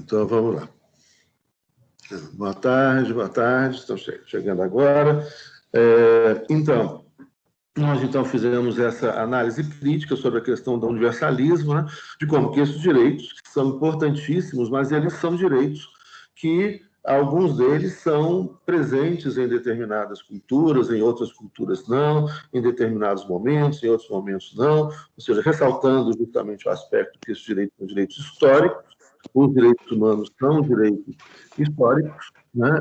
Então, vamos lá. Boa tarde, estão chegando agora. Então, nós fizemos essa análise crítica sobre a questão do universalismo, né, de como que esses direitos, que são importantíssimos, mas eles são direitos que alguns deles são presentes em determinadas culturas, em outras culturas não, em determinados momentos, em outros momentos não, ou seja, ressaltando justamente o aspecto que esses direitos são direitos históricos. Os direitos humanos são direitos históricos, né?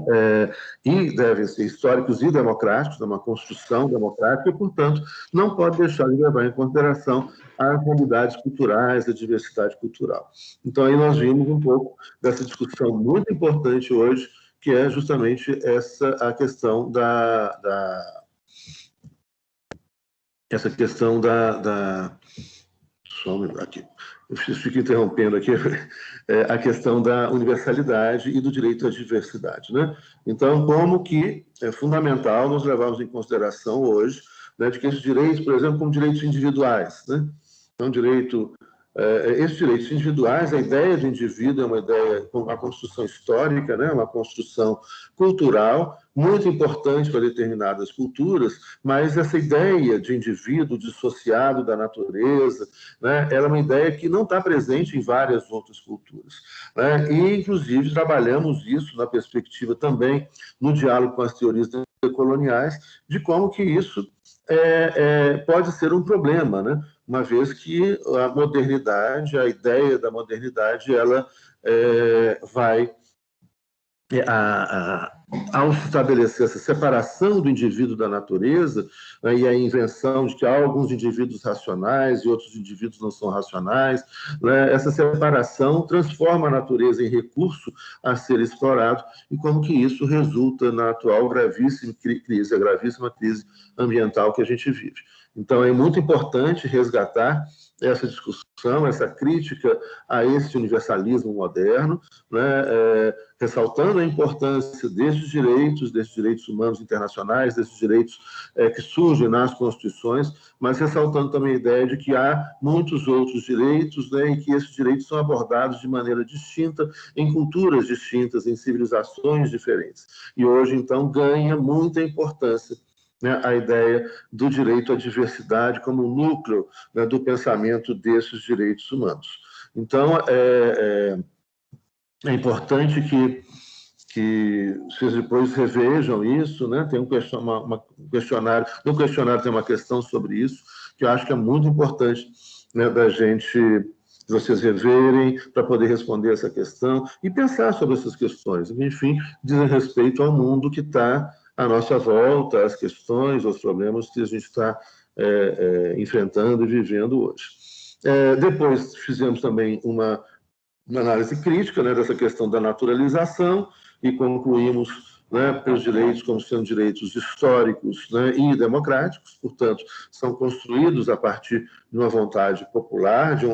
E devem ser históricos e democráticos, é uma construção democrática, e, portanto, não pode deixar de levar em consideração as realidades culturais, a diversidade cultural. Então, aí nós vimos um pouco dessa discussão muito importante hoje, que é justamente a questão essa questão só um minuto aqui. Eu fico interrompendo aqui a questão da universalidade e do direito à diversidade, né? Então, como que é fundamental nós levarmos em consideração hoje, né, de que esses direitos, por exemplo, como direitos individuais, né? Então, esses direitos individuais, a ideia de indivíduo é uma ideia, uma construção histórica, né? Uma construção cultural, muito importante para determinadas culturas, mas essa ideia de indivíduo dissociado da natureza, né, ela é uma ideia que não está presente em várias outras culturas, né? E, inclusive, trabalhamos isso na perspectiva também, no diálogo com as teorias decoloniais, de como que isso pode ser um problema, né? Uma vez que a modernidade, a ideia da modernidade, ela vai ao se estabelecer essa separação do indivíduo da natureza, né, e a invenção de que há alguns indivíduos racionais e outros indivíduos não são racionais, né, essa separação transforma a natureza em recurso a ser explorado, e como que isso resulta na atual gravíssima crise ambiental que a gente vive. Então, é muito importante resgatar essa discussão, essa crítica a esse universalismo moderno, né, ressaltando a importância desses direitos humanos internacionais, desses direitos que surgem nas constituições, mas ressaltando também a ideia de que há muitos outros direitos, né, e que esses direitos são abordados de maneira distinta, em culturas distintas, em civilizações diferentes. E hoje, então, ganha muita importância, né, a ideia do direito à diversidade como núcleo, né, do pensamento desses direitos humanos. Então, é importante que vocês depois revejam isso, né? Tem um questionário, no questionário tem uma questão sobre isso, que eu acho que é muito importante, né, vocês reverem, para poder responder essa questão e pensar sobre essas questões. Enfim, dizem respeito ao mundo que está à nossa volta, às questões, aos problemas que a gente está enfrentando e vivendo hoje. Depois fizemos também uma análise crítica, né, dessa questão da naturalização e concluímos, né, pelos direitos como sendo direitos históricos, né, e democráticos, portanto, são construídos a partir de uma vontade popular, de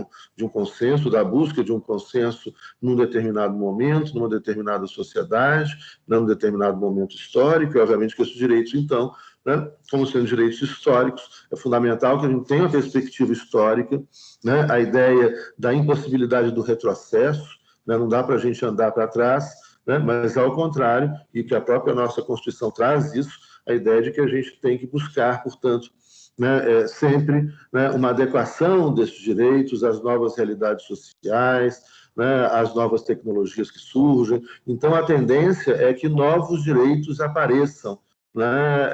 um consenso, da busca de um consenso num determinado momento, numa determinada sociedade, num determinado momento histórico, e, obviamente, que esses direitos, então, né, como sendo direitos históricos, é fundamental que a gente tenha uma perspectiva histórica, né, a ideia da impossibilidade do retrocesso, né, não dá para a gente andar para trás, né, mas, ao contrário, e que a própria nossa Constituição traz isso, a ideia de que a gente tem que buscar, portanto, né, sempre, né, uma adequação desses direitos às novas realidades sociais, né, às novas tecnologias que surgem. Então, a tendência é que novos direitos apareçam, né,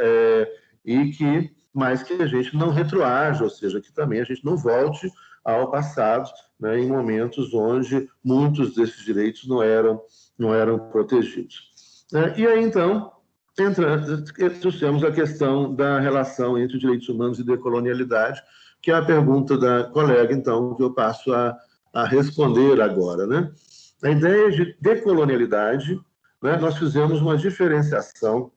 mas que a gente não retroaja, ou seja, que também a gente não volte ao passado, né, em momentos onde muitos desses direitos não eram protegidos. E aí, então, trouxemos a questão da relação entre direitos humanos e decolonialidade, que é a pergunta da colega, então, que eu passo a responder agora, né? A ideia de decolonialidade, né, nós fizemos uma diferenciação,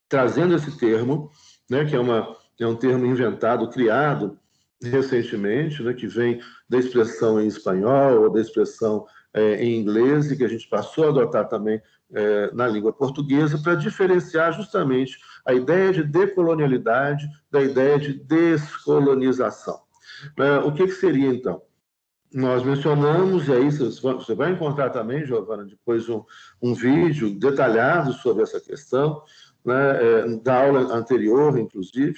trazendo esse termo, né, que é um termo inventado, criado recentemente, né, que vem da expressão em espanhol ou da expressão em inglês, e que a gente passou a adotar também na língua portuguesa, para diferenciar justamente a ideia de decolonialidade da ideia de descolonização. O que seria, então? nós mencionamos, e aí você vai encontrar também, Giovana, depois um vídeo detalhado sobre essa questão, né, da aula anterior, inclusive,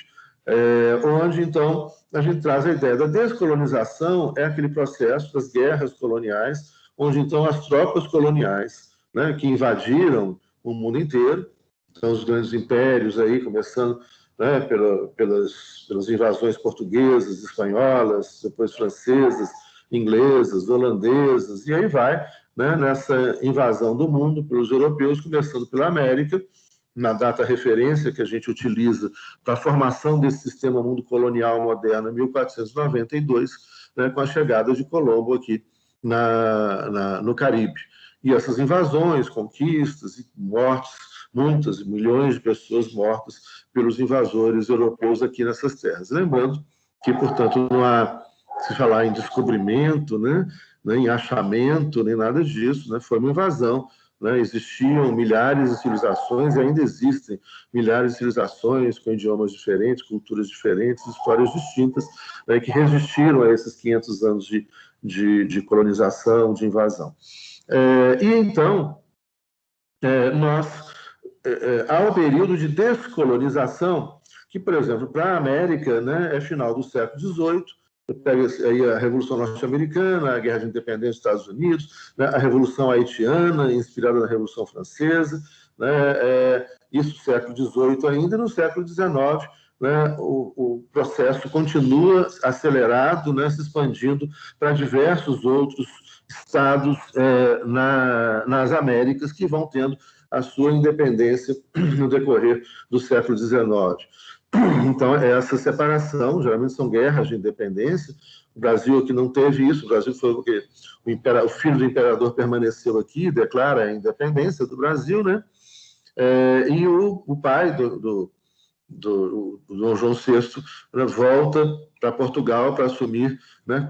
onde, então, a gente traz a ideia da descolonização, é aquele processo das guerras coloniais, onde, então, as tropas coloniais, né, que invadiram o mundo inteiro, então, os grandes impérios aí, começando, né, pelas invasões portuguesas, espanholas, depois francesas, inglesas, holandesas, e aí vai, né, nessa invasão do mundo pelos europeus, começando pela América, na data referência que a gente utiliza para a formação desse sistema mundo colonial moderno, em 1492, né, com a chegada de Colombo aqui no Caribe. E essas invasões, conquistas e mortes, muitas, milhões de pessoas mortas pelos invasores europeus aqui nessas terras. Lembrando que, portanto, não há se falar em descobrimento, né, em achamento, nem nada disso, né, foi uma invasão. Né, existiam milhares de civilizações e ainda existem milhares de civilizações com idiomas diferentes, culturas diferentes, histórias distintas, né, que resistiram a esses 500 anos de colonização, de invasão. E então, há um período de descolonização que, por exemplo, para a América, né, é final do século XVIII, pega aí a Revolução Norte-Americana, a Guerra de Independência dos Estados Unidos, né, a Revolução Haitiana, inspirada na Revolução Francesa, né, isso no século XVIII ainda, e no século XIX, né, o processo continua acelerado, né, se expandindo para diversos outros estados nas Américas que vão tendo a sua independência no decorrer do século XIX. Então, essa separação, geralmente são guerras de independência. O Brasil aqui não teve isso, o Brasil foi porque o filho do imperador permaneceu aqui, declara a independência do Brasil, né? E o pai do Dom João VI, né, volta para Portugal para assumir, né,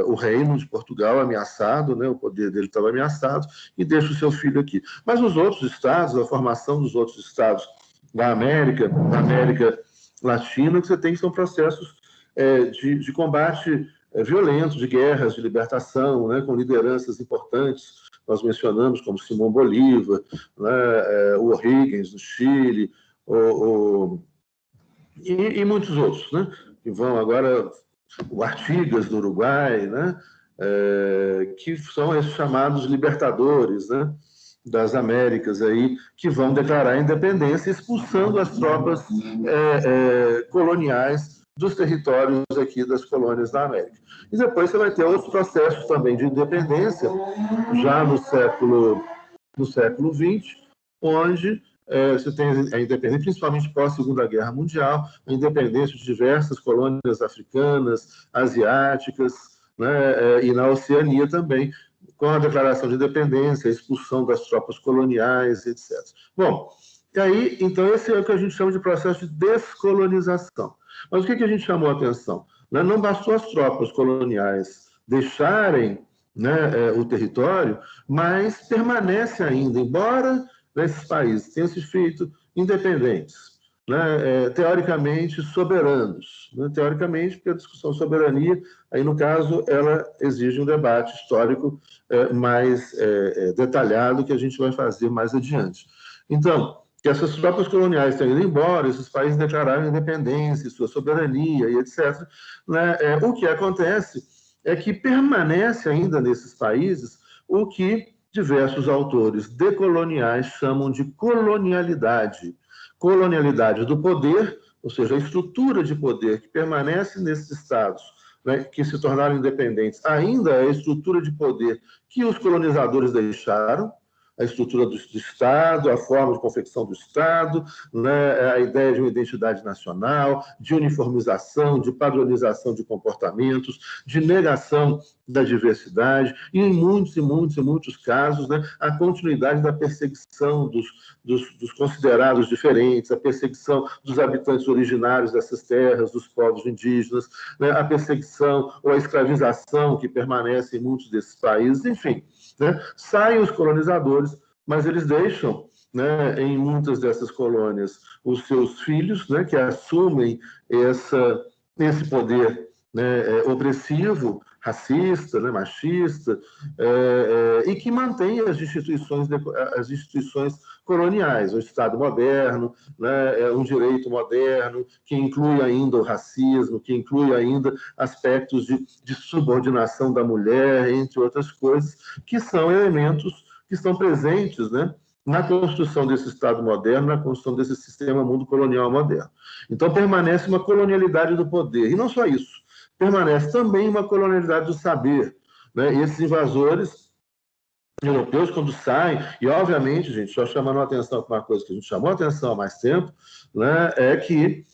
o reino de Portugal ameaçado, né, o poder dele estava ameaçado, e deixa o seu filho aqui. Mas os outros estados, a formação dos outros estados da América Latina, que você tem são processos de combate violento, de guerras, de libertação, né, com lideranças importantes. Nós mencionamos como Simão Bolívar, né, o O'Higgins, do Chile, e muitos outros, né, que vão agora, o Artigas, do Uruguai, né, que são esses chamados libertadores, né, das Américas, aí, que vão declarar a independência, expulsando as tropas coloniais dos territórios aqui das colônias da América. E depois você vai ter outros processos também de independência, já no século XX, onde você tem a independência, principalmente pós-Segunda Guerra Mundial, a independência de diversas colônias africanas, asiáticas, né, e na Oceania também, com a declaração de independência, a expulsão das tropas coloniais, etc. Bom, e aí, então, esse é o que a gente chama de processo de descolonização. Mas o que a gente chamou a atenção? Não bastou as tropas coloniais deixarem, né, o território, mas permanece ainda, embora esses países tenham se feito independentes, né, teoricamente soberanos, né, teoricamente, porque a discussão soberania, aí no caso, ela exige um debate histórico mais detalhado que a gente vai fazer mais adiante. Então, que essas tropas coloniais tenham ido embora, esses países declararam independência, sua soberania e etc., né, o que acontece é que permanece ainda nesses países o que diversos autores decoloniais chamam de colonialidade. Colonialidade do poder, ou seja, a estrutura de poder que permanece nesses estados, né, que se tornaram independentes, ainda é a estrutura de poder que os colonizadores deixaram, a estrutura do Estado, a forma de confecção do Estado, né, a ideia de uma identidade nacional, de uniformização, de padronização de comportamentos, de negação da diversidade, e em muitos casos, né, a continuidade da perseguição dos considerados diferentes, a perseguição dos habitantes originários dessas terras, dos povos indígenas, né, a perseguição ou a escravização que permanece em muitos desses países, enfim. Né? Saem os colonizadores, mas eles deixam, né, em muitas dessas colônias os seus filhos, né, que assumem esse poder, né, opressivo, racista, né, machista, e que mantém as instituições coloniais, o Estado moderno, né, um direito moderno, que inclui ainda o racismo, que inclui ainda aspectos de subordinação da mulher, entre outras coisas, que são elementos que estão presentes, né, na construção desse Estado moderno, na construção desse sistema mundo colonial moderno. Então, permanece uma colonialidade do poder. E não só isso, permanece também uma colonialidade do saber, né? E esses invasores europeus, quando saem, e obviamente, gente, só chamando a atenção para uma coisa que a gente chamou a atenção há mais tempo, né, é que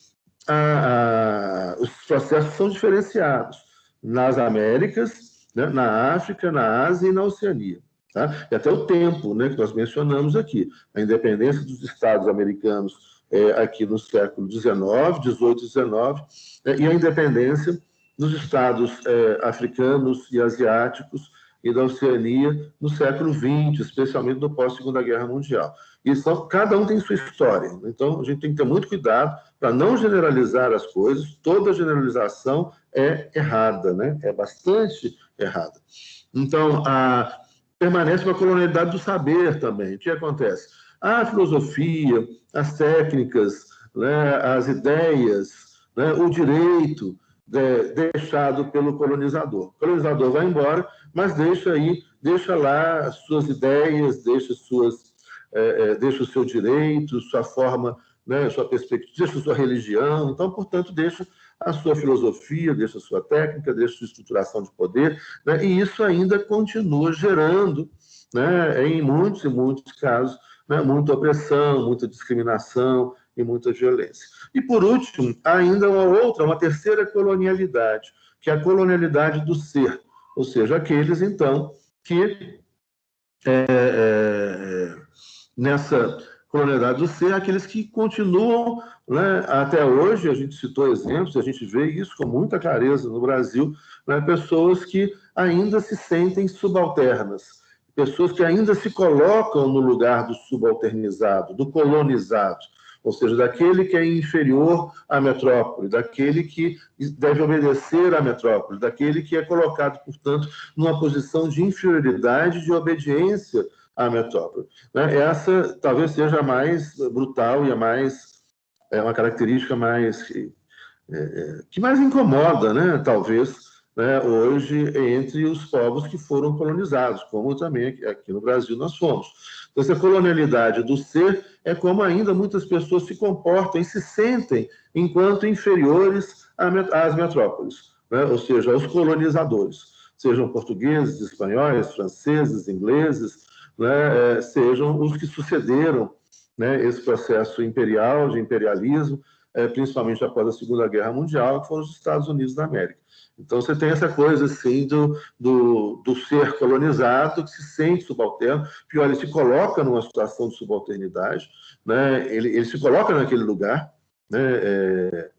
os processos são diferenciados nas Américas, né, na África, na Ásia e na Oceania. Tá? E até o tempo, né, que nós mencionamos aqui, a independência dos Estados americanos aqui no século XIX, XVIII e XIX, e a independência dos Estados africanos e asiáticos e da Oceania no século XX, especialmente no pós-Segunda Guerra Mundial. E cada um tem sua história. Então, a gente tem que ter muito cuidado para não generalizar as coisas. Toda generalização é errada, né? É bastante errada. Então, permanece uma colonialidade do saber também. O que acontece? A filosofia, as técnicas, né, as ideias, né, o direito deixado pelo colonizador. O colonizador vai embora, mas deixa lá as suas ideias, deixa o seu direito, sua forma, né, sua perspectiva, deixa a sua religião. Então, portanto, deixa a sua filosofia, deixa a sua técnica, deixa a sua estruturação de poder, né, e isso ainda continua gerando, né, em muitos e muitos casos, né, muita opressão, muita discriminação e muita violência. E, por último, ainda uma terceira colonialidade, que é a colonialidade do ser, ou seja, aqueles, então, que nessa colonialidade do ser, aqueles que continuam, né, até hoje, a gente citou exemplos, a gente vê isso com muita clareza no Brasil, né, pessoas que ainda se sentem subalternas, pessoas que ainda se colocam no lugar do subalternizado, do colonizado, ou seja, daquele que é inferior à metrópole, daquele que deve obedecer à metrópole, daquele que é colocado, portanto, numa posição de inferioridade, de obediência à metrópole. Essa talvez seja a mais brutal e uma característica que mais incomoda, né, talvez, né, hoje entre os povos que foram colonizados, como também aqui no Brasil nós fomos. Então, essa colonialidade do ser é como ainda muitas pessoas se comportam e se sentem enquanto inferiores às metrópoles, né, ou seja, aos colonizadores, sejam portugueses, espanhóis, franceses, ingleses, né, sejam os que sucederam, né, esse processo imperial, de imperialismo, principalmente após a Segunda Guerra Mundial, que foram os Estados Unidos da América. Então, você tem essa coisa, assim, do ser colonizado, que se sente subalterno, pior, ele se coloca numa situação de subalternidade, né? Ele se coloca naquele lugar, né?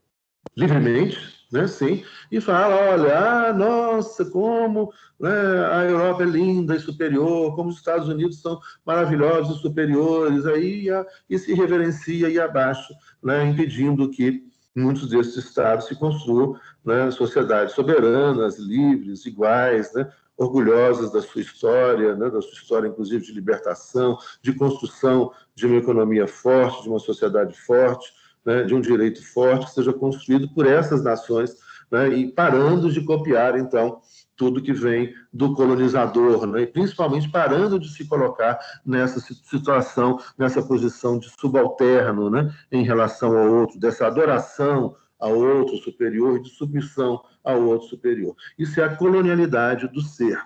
Livremente, né? Sim, e fala, olha, nossa, como, né, a Europa é linda e superior, como os Estados Unidos são maravilhosos e superiores, aí e se reverencia e abaixa, né, impedindo que muitos desses estados se construam, né, sociedades soberanas, livres, iguais, né, orgulhosas da sua história, né, da sua história, inclusive, de libertação, de construção de uma economia forte, de uma sociedade forte, né, de um direito forte que seja construído por essas nações, né, e parando de copiar, então, tudo que vem do colonizador, né, e principalmente parando de se colocar nessa situação, nessa posição de subalterno, né, em relação ao outro, dessa adoração ao outro superior e de submissão ao outro superior. Isso é a colonialidade do ser.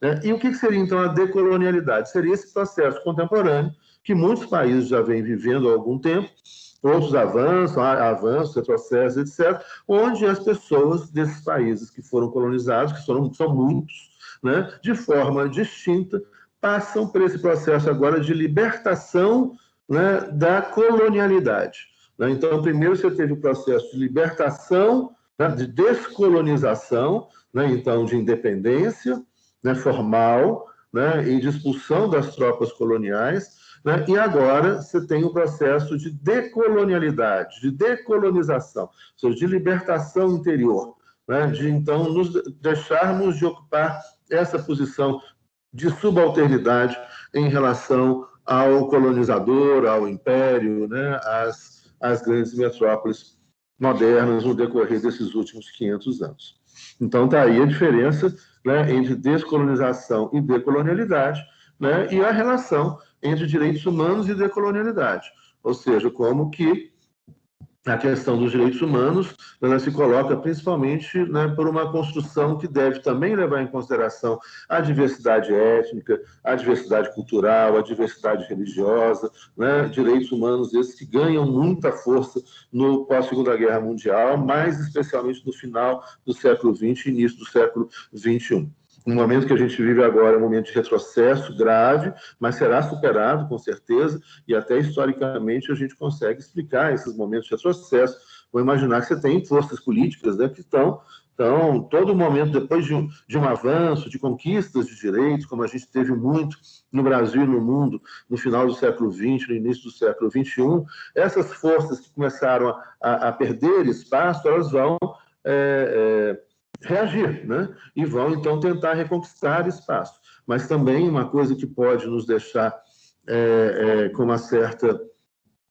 Né? E o que seria, então, a decolonialidade? Seria esse processo contemporâneo que muitos países já vêm vivendo há algum tempo, outros avanços, retrocessos, etc., onde as pessoas desses países que foram colonizados, que são muitos, né, de forma distinta, passam por esse processo agora de libertação, né, da colonialidade. Né? Então, primeiro você teve o processo de libertação, né, de descolonização, né, então de independência, né, formal, né, e de expulsão das tropas coloniais, né? E agora você tem o processo de decolonialidade, de decolonização, ou seja, de libertação interior, né, de então nos deixarmos de ocupar essa posição de subalternidade em relação ao colonizador, ao império, né, às grandes metrópoles modernas no decorrer desses últimos 500 anos. Então, está aí a diferença, né, entre descolonização e decolonialidade, né, e a relação entre direitos humanos e decolonialidade. Ou seja, como que a questão dos direitos humanos, ela se coloca principalmente, né, por uma construção que deve também levar em consideração a diversidade étnica, a diversidade cultural, a diversidade religiosa, né, direitos humanos esses que ganham muita força no pós-Segunda Guerra Mundial, mais especialmente no final do século XX e início do século XXI. Um momento que a gente vive agora é um momento de retrocesso grave, mas será superado, com certeza, e até historicamente a gente consegue explicar esses momentos de retrocesso. Vou imaginar que você tem forças políticas, né, que estão todo momento, depois de um avanço, de conquistas de direitos, como a gente teve muito no Brasil e no mundo no final do século XX, no início do século XXI, essas forças que começaram a perder espaço, elas vão reagir, né? E vão, então, tentar reconquistar espaço. Mas também uma coisa que pode nos deixar com uma certa,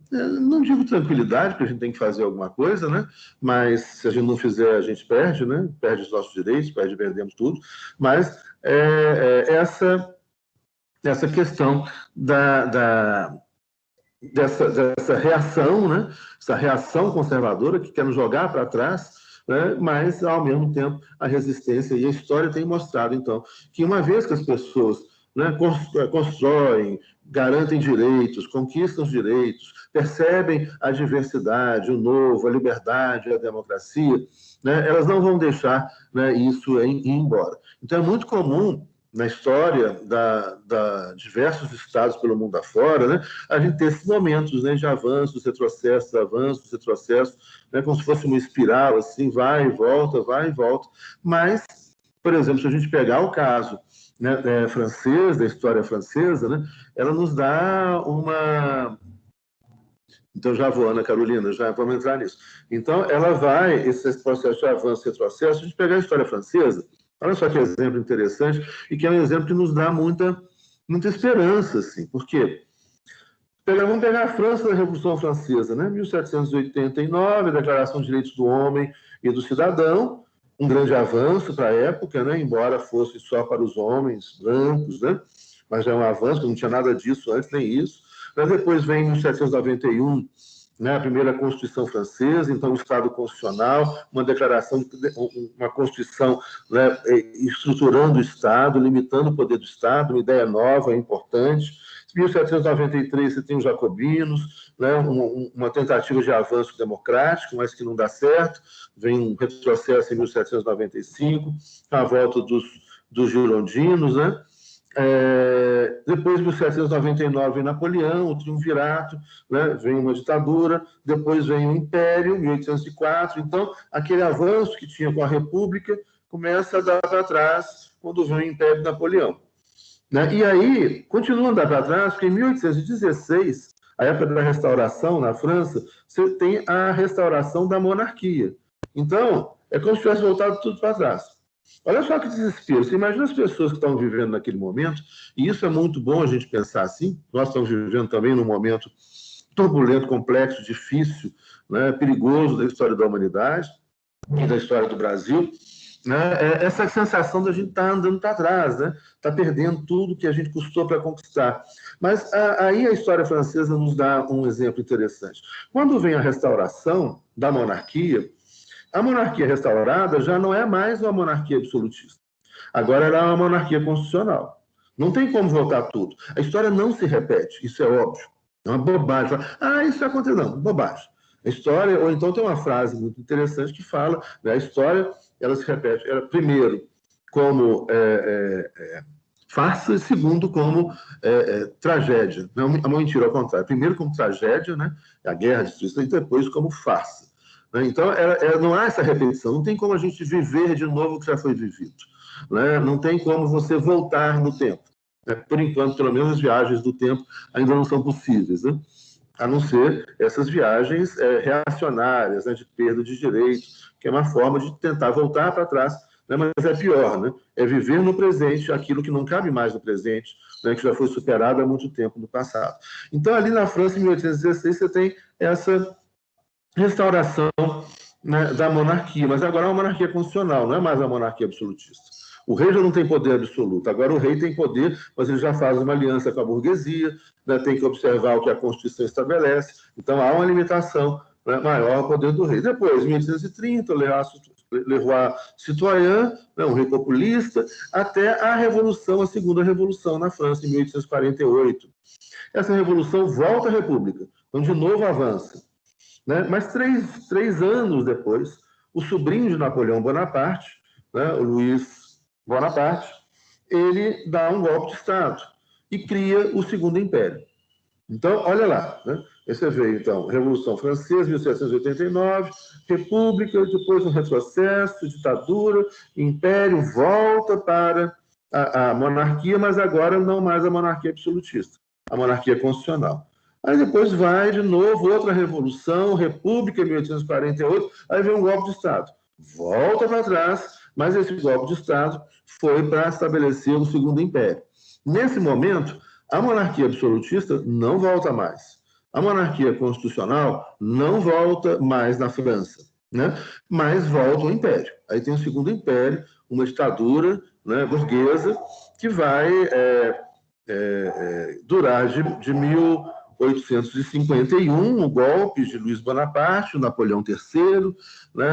não digo tranquilidade, porque a gente tem que fazer alguma coisa, né? Mas se a gente não fizer, a gente perde, né? Perde os nossos direitos, perdemos tudo. Mas essa questão dessa reação, né? Essa reação conservadora que quer nos jogar para trás, né? Mas, ao mesmo tempo, a resistência e a história tem mostrado, então, que uma vez que as pessoas, né, constroem, garantem direitos, conquistam os direitos, percebem a diversidade, o novo, a liberdade, a democracia, né, elas não vão deixar, né, isso ir embora. Então, é muito comum na história da diversos estados pelo mundo afora, né, a gente ter esses momentos, né, de avanços, retrocessos, né, como se fosse uma espiral, assim, vai e volta. Mas, por exemplo, se a gente pegar o caso, né, francês, da história francesa, né, ela nos dá uma... Então, já vou, Ana Carolina, já vamos entrar nisso. Então, ela vai, esse processo de avanço e retrocesso, se a gente pegar a história francesa, olha só que exemplo interessante, e que é um exemplo que nos dá muita esperança, assim, porque vamos pegar a França da Revolução Francesa, né? 1789, a Declaração de Direitos do Homem e do Cidadão, um grande avanço para a época, né? Embora fosse só para os homens brancos, né? Mas já é um avanço, não tinha nada disso antes, nem isso. Mas depois vem 1791, né, a primeira Constituição francesa, então o Estado Constitucional, uma declaração, uma Constituição, né, estruturando o Estado, limitando o poder do Estado, uma ideia nova, importante. Em 1793 você tem os jacobinos, né, uma tentativa de avanço democrático, mas que não dá certo, vem um retrocesso em 1795, a volta dos girondinos, né? Depois, em 1799, vem Napoleão, o triunvirato, né? Vem uma ditadura, depois vem o Império, 1804. Então, aquele avanço que tinha com a República começa a dar para trás quando vem o Império de Napoleão, né? E aí, continua a andar para trás, porque em 1816, a época da restauração na França, você tem a restauração da monarquia. Então, é como se tivesse voltado tudo para trás. Olha só que desespero. Você imagina as pessoas que estão vivendo naquele momento, e isso é muito bom a gente pensar assim. Nós estamos vivendo também num momento turbulento, complexo, difícil, né, perigoso da história da humanidade e da história do Brasil. Né, essa sensação da gente estar andando para trás, né, está perdendo tudo que a gente custou para conquistar. Mas aí a história francesa nos dá um exemplo interessante. Quando vem a restauração da monarquia, a monarquia restaurada já não é mais uma monarquia absolutista. Agora ela é uma monarquia constitucional. Não tem como voltar tudo. A história não se repete, isso é óbvio. É uma bobagem. Isso aconteceu. Não, bobagem. A história, ou então tem uma frase muito interessante que fala, né, a história, ela se repete, primeiro, como farsa, e segundo, como tragédia. Não, a mentira, ao contrário. Primeiro como tragédia, né, a guerra, a destruição, e depois como farsa. Então, não há essa repetição, não tem como a gente viver de novo o que já foi vivido, né? Não tem como você voltar no tempo, né? Por enquanto, pelo menos as viagens do tempo ainda não são possíveis, né? a não ser essas viagens reacionárias, né, de perda de direitos, que é uma forma de tentar voltar para trás, né, mas é pior, né, é viver no presente aquilo que não cabe mais no presente, né, que já foi superado há muito tempo no passado. Então, ali na França, em 1816, você tem essa restauração, né, da monarquia, mas agora é uma monarquia constitucional, não é mais uma monarquia absolutista. O rei já não tem poder absoluto, agora o rei tem poder, mas ele já faz uma aliança com a burguesia, né, tem que observar o que a Constituição estabelece, então há uma limitação, né, maior ao poder do rei. Depois, em 1830, Leroy Citoyen, né, um rei populista, até a Revolução, a Segunda Revolução na França, em 1848. Essa revolução volta à República, então de novo avança. Né? Mas três anos depois, o sobrinho de Napoleão Bonaparte, né, o Luiz Bonaparte, ele dá um golpe de Estado e cria o Segundo Império. Então, olha lá, né? Você vê, então, Revolução Francesa, 1789, República, depois um retrocesso, ditadura, Império, volta para a monarquia, mas agora não mais a monarquia absolutista, a monarquia constitucional. Aí depois vai de novo outra revolução, República, 1848, aí vem um golpe de Estado. Volta para trás, mas esse golpe de Estado foi para estabelecer o Segundo Império. Nesse momento, a monarquia absolutista não volta mais. A monarquia constitucional não volta mais na França, né? Mas volta o Império. Aí tem o Segundo Império, uma ditadura, né, burguesa, que vai durar de 1851, o golpe de Luiz Bonaparte, o Napoleão III, né,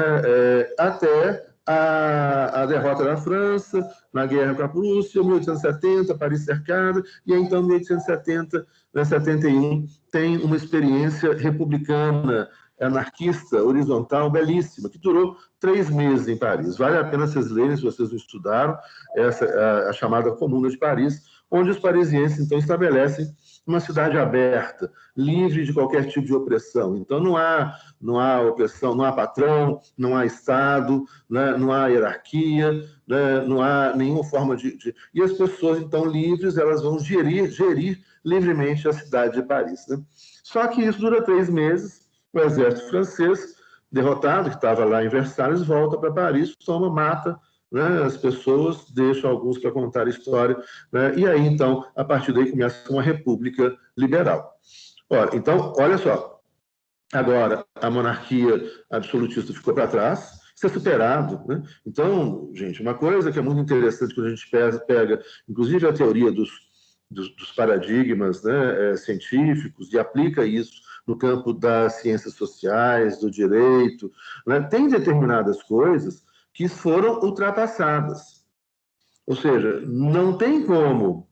até a derrota da França na guerra com a Prússia, 1870, Paris cercada, e aí, então, 1870, 71, tem uma experiência republicana, anarquista, horizontal, belíssima, que durou 3 meses em Paris. Vale a pena vocês lerem, se vocês não estudaram, a chamada Comuna de Paris, onde os parisienses, então, estabelecem uma cidade aberta, livre de qualquer tipo de opressão. Então, não há opressão, não há patrão, não há Estado, né, não há hierarquia, né, não há nenhuma forma de... E as pessoas, então, livres, elas vão gerir livremente a cidade de Paris. Né? Só que isso dura 3 meses, o exército francês, derrotado, que estava lá em Versalhes, volta para Paris, mata, né, as pessoas, deixam alguns para contar a história, né, e aí, então, a partir daí começa uma república liberal. Ora, então, olha só, agora a monarquia absolutista ficou para trás, isso é superado, né? Então, gente, uma coisa que é muito interessante quando a gente pega inclusive a teoria dos paradigmas, né, científicos, e aplica isso no campo das ciências sociais, do direito, né, tem determinadas coisas que foram ultrapassadas. Ou seja, não tem como,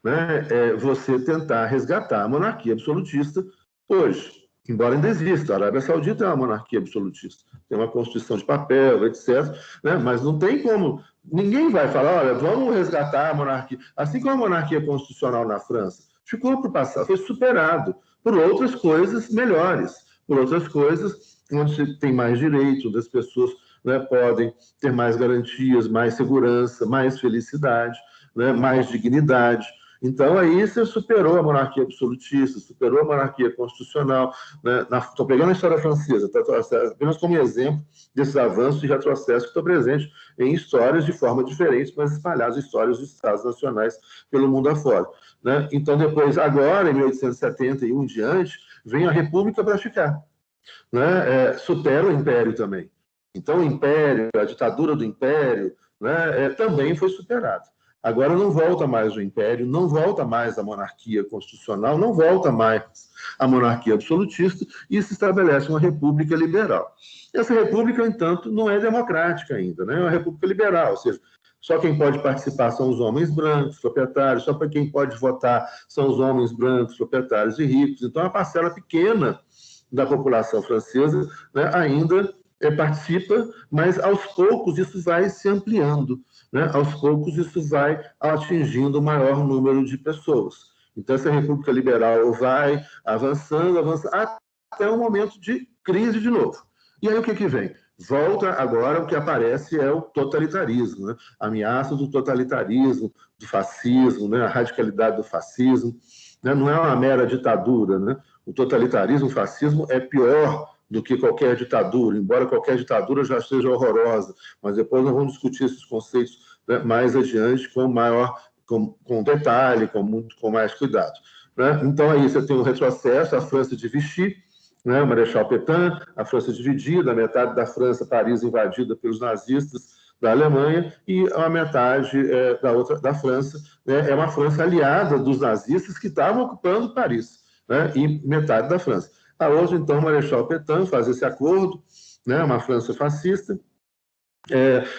né, você tentar resgatar a monarquia absolutista hoje, embora ainda exista. A Arábia Saudita é uma monarquia absolutista, tem uma constituição de papel, etc., né, mas não tem como... Ninguém vai falar, olha, vamos resgatar a monarquia. Assim como a monarquia constitucional na França ficou para o passado, foi superado por outras coisas melhores, por outras coisas onde se tem mais direito, onde as pessoas, né, podem ter mais garantias, mais segurança, mais felicidade, né, mais dignidade. Então, aí você superou a monarquia absolutista, superou a monarquia constitucional. Né? Estou pegando a história francesa, apenas como exemplo desses avanços e retrocessos que estão presentes em histórias de forma diferente, mas espalhadas histórias dos Estados nacionais pelo mundo afora. Né? Então, depois, agora, em 1871 em diante, vem a República para ficar. Né? Supera o Império também. Então, o Império, a ditadura do Império, né, também foi superada. Agora não volta mais o Império, não volta mais a monarquia constitucional, não volta mais a monarquia absolutista, e se estabelece uma república liberal. Essa república, no entanto, não é democrática ainda, né? É uma república liberal, ou seja, só quem pode participar são os homens brancos, proprietários, só para quem pode votar são os homens brancos, proprietários e ricos. Então, a parcela pequena da população francesa, né, ainda participa, mas aos poucos isso vai se ampliando, né? Aos poucos isso vai atingindo o maior número de pessoas. Então, essa República Liberal vai avançando, até um momento de crise de novo. E aí o que vem? Volta agora, o que aparece é o totalitarismo, né? A ameaça do totalitarismo, do fascismo, né? A radicalidade do fascismo, né? Não é uma mera ditadura, né? o totalitarismo, o fascismo é pior do que qualquer ditadura, embora qualquer ditadura já seja horrorosa, mas depois nós vamos discutir esses conceitos, né, mais adiante com detalhe, com mais cuidado. Né? Então, aí você tem o retrocesso, a França de Vichy, né, o Marechal Pétain, a França dividida, a metade da França, Paris invadida pelos nazistas da Alemanha, e a metade da França, né, é uma França aliada dos nazistas que estavam ocupando Paris, né, e metade da França. A outra, então, o Marechal Pétain faz esse acordo, né, uma França fascista,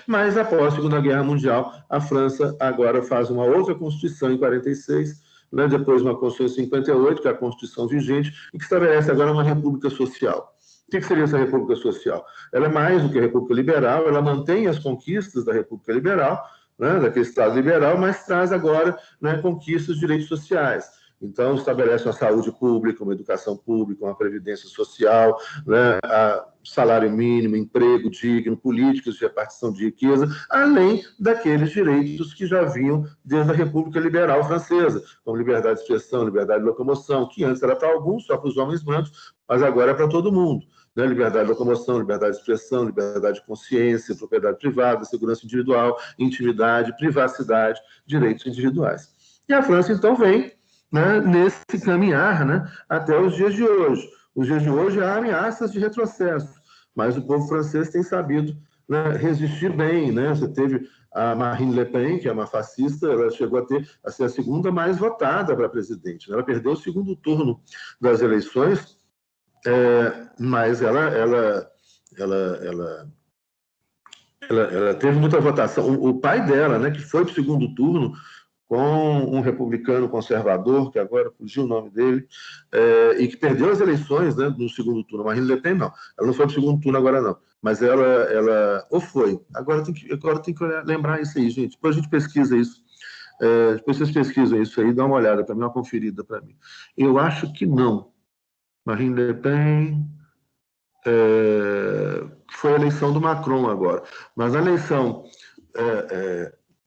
mas após a Segunda Guerra Mundial, a França agora faz uma outra Constituição em 46, né, depois uma Constituição em 58, que é a Constituição vigente, e que estabelece agora uma república social. O que seria essa república social? Ela é mais do que a república liberal, ela mantém as conquistas da república liberal, né, daquele Estado liberal, mas traz agora, né, conquistas de direitos sociais. Então, estabelece uma saúde pública, uma educação pública, uma previdência social, né, salário mínimo, emprego digno, políticas de repartição de riqueza, além daqueles direitos que já vinham desde a República Liberal Francesa, como liberdade de expressão, liberdade de locomoção, que antes era para alguns, só para os homens brancos, mas agora é para todo mundo. Né? Liberdade de locomoção, liberdade de expressão, liberdade de consciência, propriedade privada, segurança individual, intimidade, privacidade, direitos individuais. E a França, então, vem, né, nesse caminhar, né, até os dias de hoje. Os dias de hoje há ameaças de retrocesso, mas o povo francês tem sabido, né, resistir bem. Né? Você teve a Marine Le Pen, que é uma fascista, ela chegou a ser a segunda mais votada para presidente. Ela perdeu o segundo turno das eleições, mas ela teve muita votação. O pai dela, né, que foi para o segundo turno, com um republicano conservador, que agora fugiu o nome dele, e que perdeu as eleições, né, no segundo turno. Marine Le Pen, não. Ela não foi para o segundo turno agora, não. Mas ela ou foi. Agora tem que lembrar isso aí, gente. Depois a gente pesquisa isso. Depois vocês pesquisam isso aí, dá uma olhada para mim, uma conferida para mim. Eu acho que não. Marine Le Pen... foi a eleição do Macron agora. Mas a eleição...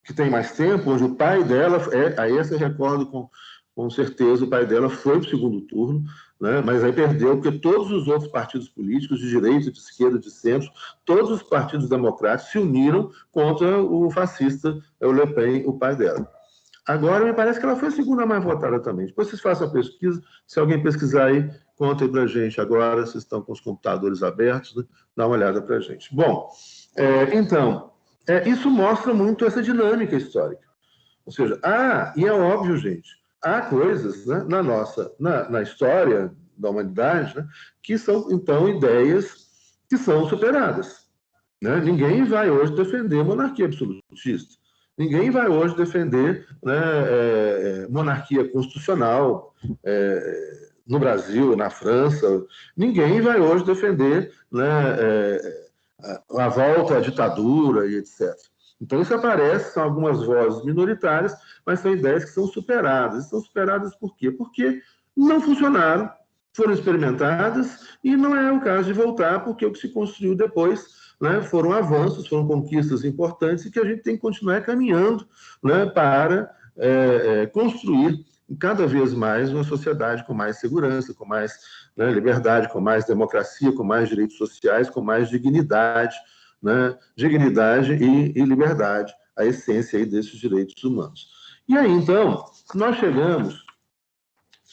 que tem mais tempo, onde o pai dela, aí essa eu recordo com certeza, o pai dela foi para o segundo turno, né, mas aí perdeu, porque todos os outros partidos políticos, de direita, de esquerda, de centro, todos os partidos democráticos se uniram contra o fascista o Le Pen, o pai dela. Agora, me parece que ela foi a segunda mais votada também. Depois vocês façam a pesquisa, se alguém pesquisar aí, contem para a gente agora, vocês estão com os computadores abertos, né, dá uma olhada para a gente. Bom, então... isso mostra muito essa dinâmica histórica. Ou seja, e é óbvio, gente, há coisas, né, na história da humanidade, né, que são, então, ideias que são superadas. Né? Ninguém vai hoje defender monarquia absolutista. Ninguém vai hoje defender, né, monarquia constitucional no Brasil, na França. Ninguém vai hoje defender, né, a volta à ditadura e etc. Então, isso aparece, são algumas vozes minoritárias, mas são ideias que são superadas. E são superadas por quê? Porque não funcionaram, foram experimentadas, e não é o caso de voltar, porque o que se construiu depois, né, foram avanços, foram conquistas importantes, e que a gente tem que continuar caminhando, né, para construir cada vez mais uma sociedade com mais segurança, com mais, né, liberdade, com mais democracia, com mais direitos sociais, com mais dignidade, né, dignidade e liberdade, a essência aí desses direitos humanos. E aí, então, nós chegamos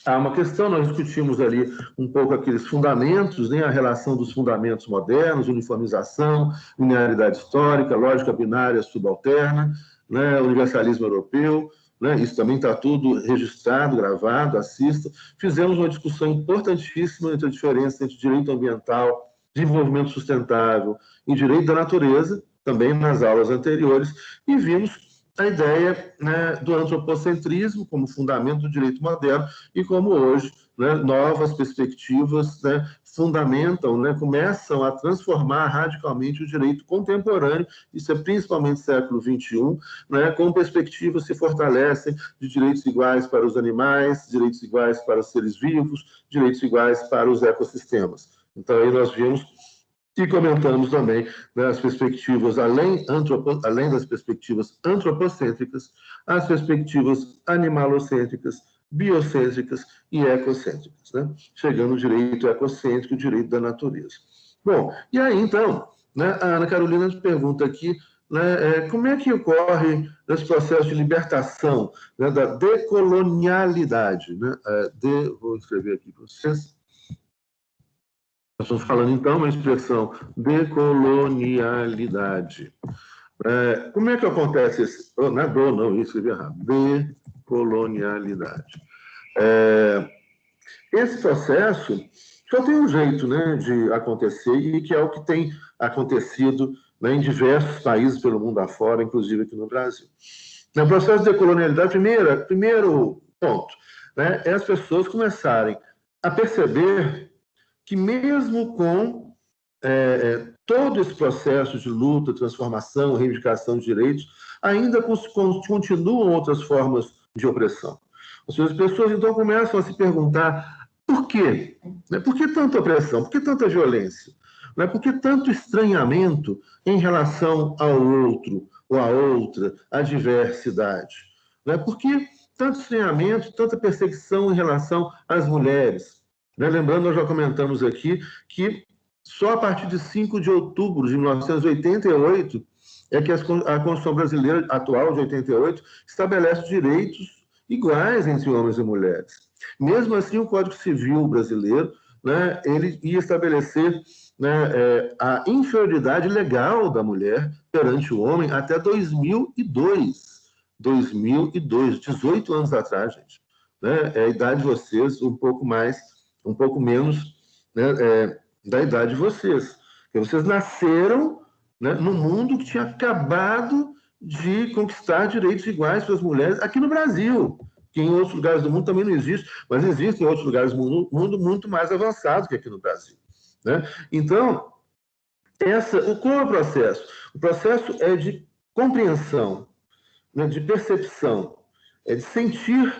a uma questão, nós discutimos ali um pouco aqueles fundamentos, né, a relação dos fundamentos modernos, uniformização, linearidade histórica, lógica binária subalterna, né, universalismo europeu, né, isso também está tudo registrado, gravado, assista. Fizemos uma discussão importantíssima entre a diferença entre direito ambiental, desenvolvimento sustentável e direito da natureza, também nas aulas anteriores, e vimos a ideia, né, do antropocentrismo como fundamento do direito moderno e como hoje, né, novas perspectivas, né, fundamentam, né, começam a transformar radicalmente o direito contemporâneo, isso é principalmente século XXI, né, com perspectivas que se fortalecem de direitos iguais para os animais, direitos iguais para os seres vivos, direitos iguais para os ecossistemas. Então, aí nós vimos e comentamos também, né, as perspectivas, além das perspectivas antropocêntricas, as perspectivas animalocêntricas, biocêntricas e ecocêntricas, né? Chegando o direito ecocêntrico, o direito da natureza. Bom, e aí, então, né, a Ana Carolina pergunta aqui, né, como é que ocorre esse processo de libertação, né, da decolonialidade, né? Vou escrever aqui para vocês. Nós estamos falando, então, uma expressão decolonialidade. Como é que acontece esse... não, escrevi errado. Decolonialidade. Esse processo só tem um jeito, né, de acontecer, e que é o que tem acontecido, né, em diversos países pelo mundo afora, inclusive aqui no Brasil. No processo de decolonialidade, primeiro ponto, né, é as pessoas começarem a perceber que mesmo com todo esse processo de luta, transformação, reivindicação de direitos, ainda continuam outras formas de opressão. Ou seja, as pessoas então começam a se perguntar por quê? Por que tanta opressão? Por que tanta violência? Por que tanto estranhamento em relação ao outro, ou à outra, à diversidade? Por que tanto estranhamento, tanta perseguição em relação às mulheres? Lembrando, nós já comentamos aqui que só a partir de 5 de outubro de 1988 é que a Constituição brasileira atual, de 88, estabelece direitos iguais entre homens e mulheres. Mesmo assim, o Código Civil brasileiro, né, ele ia estabelecer, né, a inferioridade legal da mulher perante o homem até 2002. 18 anos atrás, gente. Né? É a idade de vocês um pouco menos, né, da idade de vocês. Porque vocês nasceram, né, num mundo que tinha acabado de conquistar direitos iguais para as mulheres aqui no Brasil, que em outros lugares do mundo também não existe, mas existem outros lugares do mundo muito mais avançados que aqui no Brasil. Né? Então, qual é o processo? O processo é de compreensão, né, de percepção, é de sentir,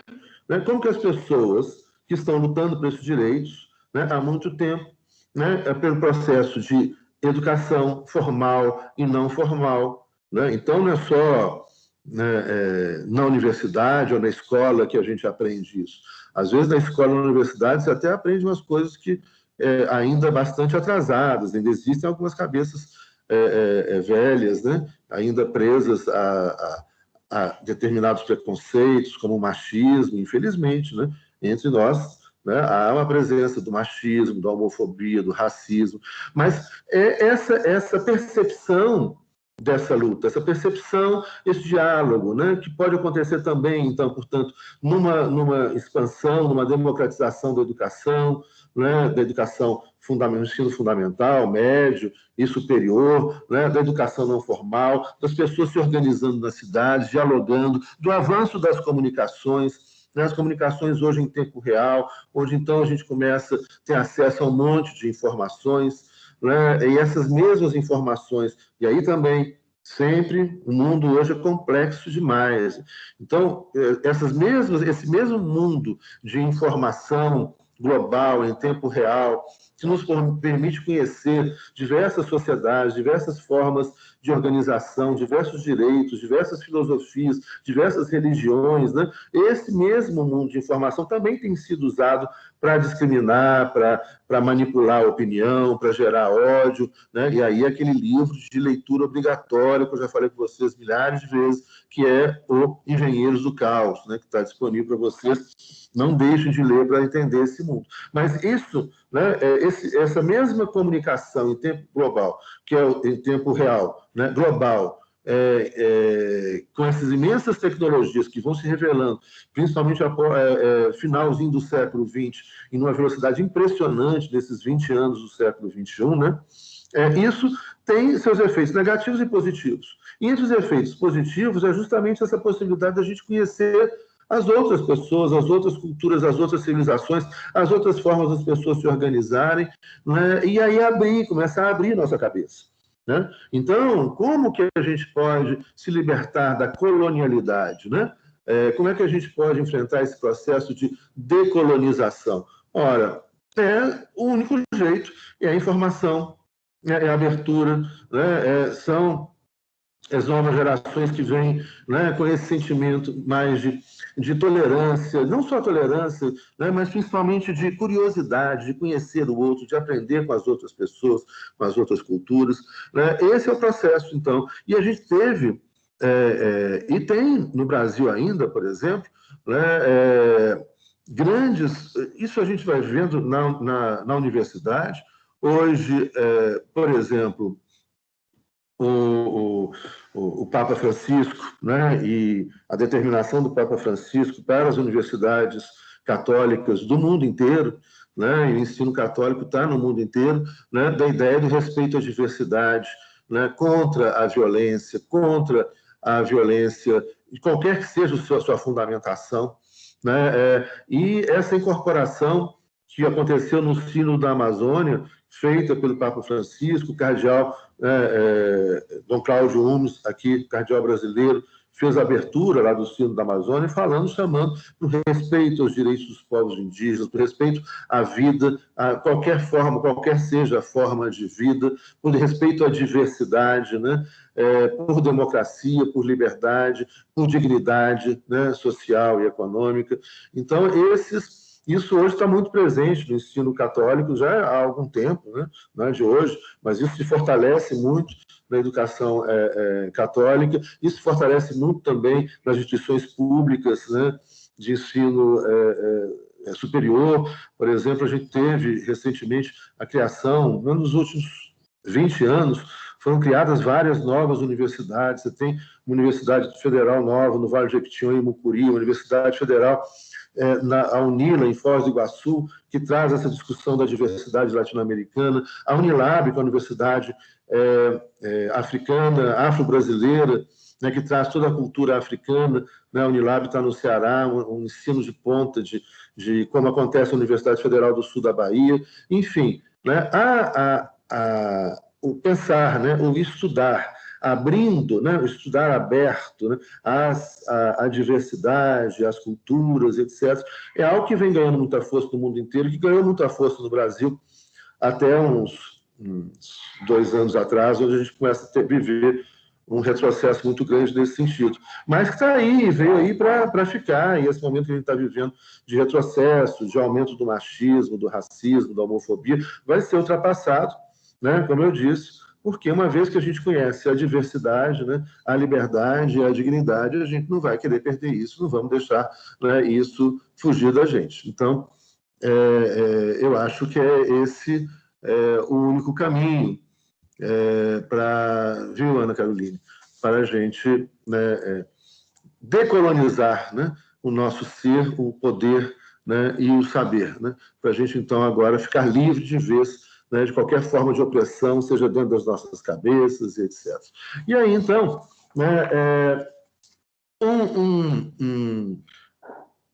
né, como que as pessoas que estão lutando por esses direitos, né, há muito tempo, né, pelo processo de educação formal e não formal. Né? Então, não é só, né, na universidade ou na escola que a gente aprende isso. Às vezes, na escola ou na universidade, você até aprende umas coisas que ainda bastante atrasadas, ainda existem algumas cabeças velhas, né, ainda presas a determinados preconceitos, como o machismo, infelizmente, né, entre nós, né, há uma presença do machismo, da homofobia, do racismo, mas essa percepção dessa luta, essa percepção, esse diálogo, né, que pode acontecer também, então, portanto, numa expansão, numa democratização da educação, né, da educação ensino fundamental, médio e superior, né, da educação não formal, das pessoas se organizando nas cidades, dialogando, do avanço das comunicações, né, as comunicações hoje em tempo real, onde então a gente começa a ter acesso a um monte de informações, né, e essas mesmas informações, e aí também sempre o mundo hoje é complexo demais. Então, esse mesmo mundo de informação global, em tempo real, que nos permite conhecer diversas sociedades, diversas formas de organização, diversos direitos, diversas filosofias, diversas religiões, né? Esse mesmo mundo de informação também tem sido usado para discriminar, para manipular a opinião, para gerar ódio, né? E aí aquele livro de leitura obrigatória, que eu já falei com vocês milhares de vezes, que é o Engenheiros do Caos, né? Que está disponível para vocês. Não deixem de ler para entender esse mundo. Mas isso, né, essa mesma comunicação em tempo global, que é em tempo real, né, global, com essas imensas tecnologias que vão se revelando, principalmente finalzinho do século XX, em uma velocidade impressionante desses 20 anos do século XXI, né, isso tem seus efeitos negativos e positivos. E entre os efeitos positivos é justamente essa possibilidade da gente conhecer as outras pessoas, as outras culturas, as outras civilizações, as outras formas das pessoas se organizarem, né? E aí começar a abrir nossa cabeça. Né? Então, como que a gente pode se libertar da colonialidade? Né? Como é que a gente pode enfrentar esse processo de decolonização? Ora, o único jeito é a informação, é a abertura, né? São as novas gerações que vêm, né, com esse sentimento mais de tolerância, não só tolerância, né, mas principalmente de curiosidade, de conhecer o outro, de aprender com as outras pessoas, com as outras culturas. Né? Esse é o processo, então. E a gente teve, e tem no Brasil ainda, por exemplo, né, grandes. Isso a gente vai vendo na universidade. Hoje, por exemplo, o, o Papa Francisco, né, e a determinação do Papa Francisco para as universidades católicas do mundo inteiro, né, e o ensino católico está no mundo inteiro, né, da ideia do respeito à diversidade, né, contra a violência, qualquer que seja a sua fundamentação, né, e essa incorporação que aconteceu no Sínodo da Amazônia, feita pelo Papa Francisco, o cardeal Dom Cláudio Umes, aqui, cardeal brasileiro, fez a abertura lá do Sínodo da Amazônia, chamando para o respeito aos direitos dos povos indígenas, para o respeito à vida, a qualquer forma, qualquer seja a forma de vida, por respeito à diversidade, né? Por democracia, por liberdade, por dignidade, né, social e econômica. Então, isso hoje está muito presente no ensino católico já há algum tempo, né? Não é de hoje, mas isso se fortalece muito na educação católica, isso fortalece muito também nas instituições públicas, né, de ensino superior. Por exemplo, a gente teve recentemente a criação, nos últimos 20 anos, foram criadas várias novas universidades. Você tem uma universidade federal nova no Vale de Jequitinhonha, em Mucuri, uma universidade federal a Unila, em Foz do Iguaçu, que traz essa discussão da diversidade latino-americana, a Unilab, que é a universidade africana, afro-brasileira, né, que traz toda a cultura africana, né? A Unilab está no Ceará, um ensino de ponta de como acontece na Universidade Federal do Sul da Bahia, enfim, né? O pensar, né? O estudar, abrindo, né? O estudar aberto, né? A diversidade, as culturas, etc., é algo que vem ganhando muita força no mundo inteiro, que ganhou muita força no Brasil até uns 2 anos atrás, onde a gente começa a viver um retrocesso muito grande nesse sentido. Mas que está aí, veio aí para ficar, e esse momento que a gente está vivendo de retrocesso, de aumento do machismo, do racismo, da homofobia, vai ser ultrapassado, né, como eu disse, porque uma vez que a gente conhece a diversidade, né, a liberdade e a dignidade, a gente não vai querer perder isso, não vamos deixar, né, isso fugir da gente. Então, eu acho que esse o único caminho viu, Ana Caroline, para a gente, né, decolonizar, né, o nosso ser, o poder, né, e o saber, né, para a gente, então, agora ficar livre de vez, né, de qualquer forma de opressão, seja dentro das nossas cabeças, etc. E aí, então, né,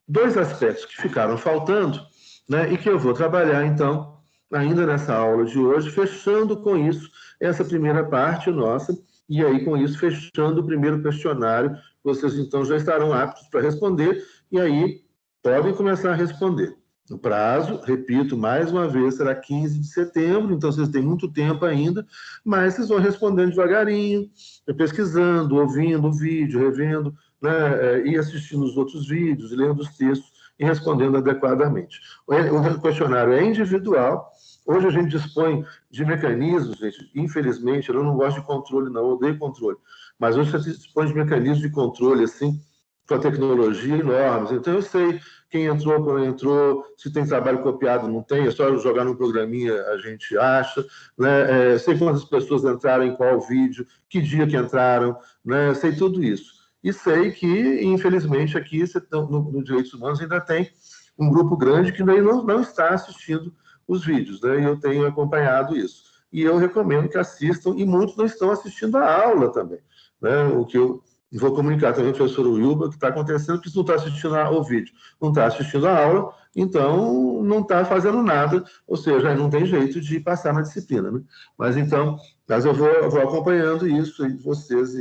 dois aspectos que ficaram faltando, né, e que eu vou trabalhar, então, ainda nessa aula de hoje, fechando com isso essa primeira parte nossa, e aí, com isso, fechando o primeiro questionário, vocês, então, já estarão aptos para responder, e aí podem começar a responder. O prazo, repito, mais uma vez, será 15 de setembro, então vocês têm muito tempo ainda, mas vocês vão respondendo devagarinho, pesquisando, ouvindo o vídeo, revendo, né, e assistindo os outros vídeos, lendo os textos e respondendo adequadamente. O questionário é individual. Hoje a gente dispõe de mecanismos, gente, infelizmente, eu não gosto de controle, não, eu odeio controle, mas hoje você dispõe de mecanismos de controle, assim, com a tecnologia enormes. Então, eu sei quem entrou, quando entrou, se tem trabalho copiado, não tem, é só jogar num programinha, a gente acha, né? Sei quantas pessoas entraram em qual vídeo, que dia que entraram, né? Sei tudo isso. E sei que, infelizmente, aqui no Direitos Humanos ainda tem um grupo grande que não está assistindo os vídeos, né? E eu tenho acompanhado isso. E eu recomendo que assistam, e muitos não estão assistindo a aula também, né? O que eu vou comunicar também ao professor Wilba, que está acontecendo, que não está assistindo ao vídeo, não está assistindo a aula, então não está fazendo nada, ou seja, não tem jeito de passar na disciplina, né? Mas eu vou acompanhando isso aí de vocês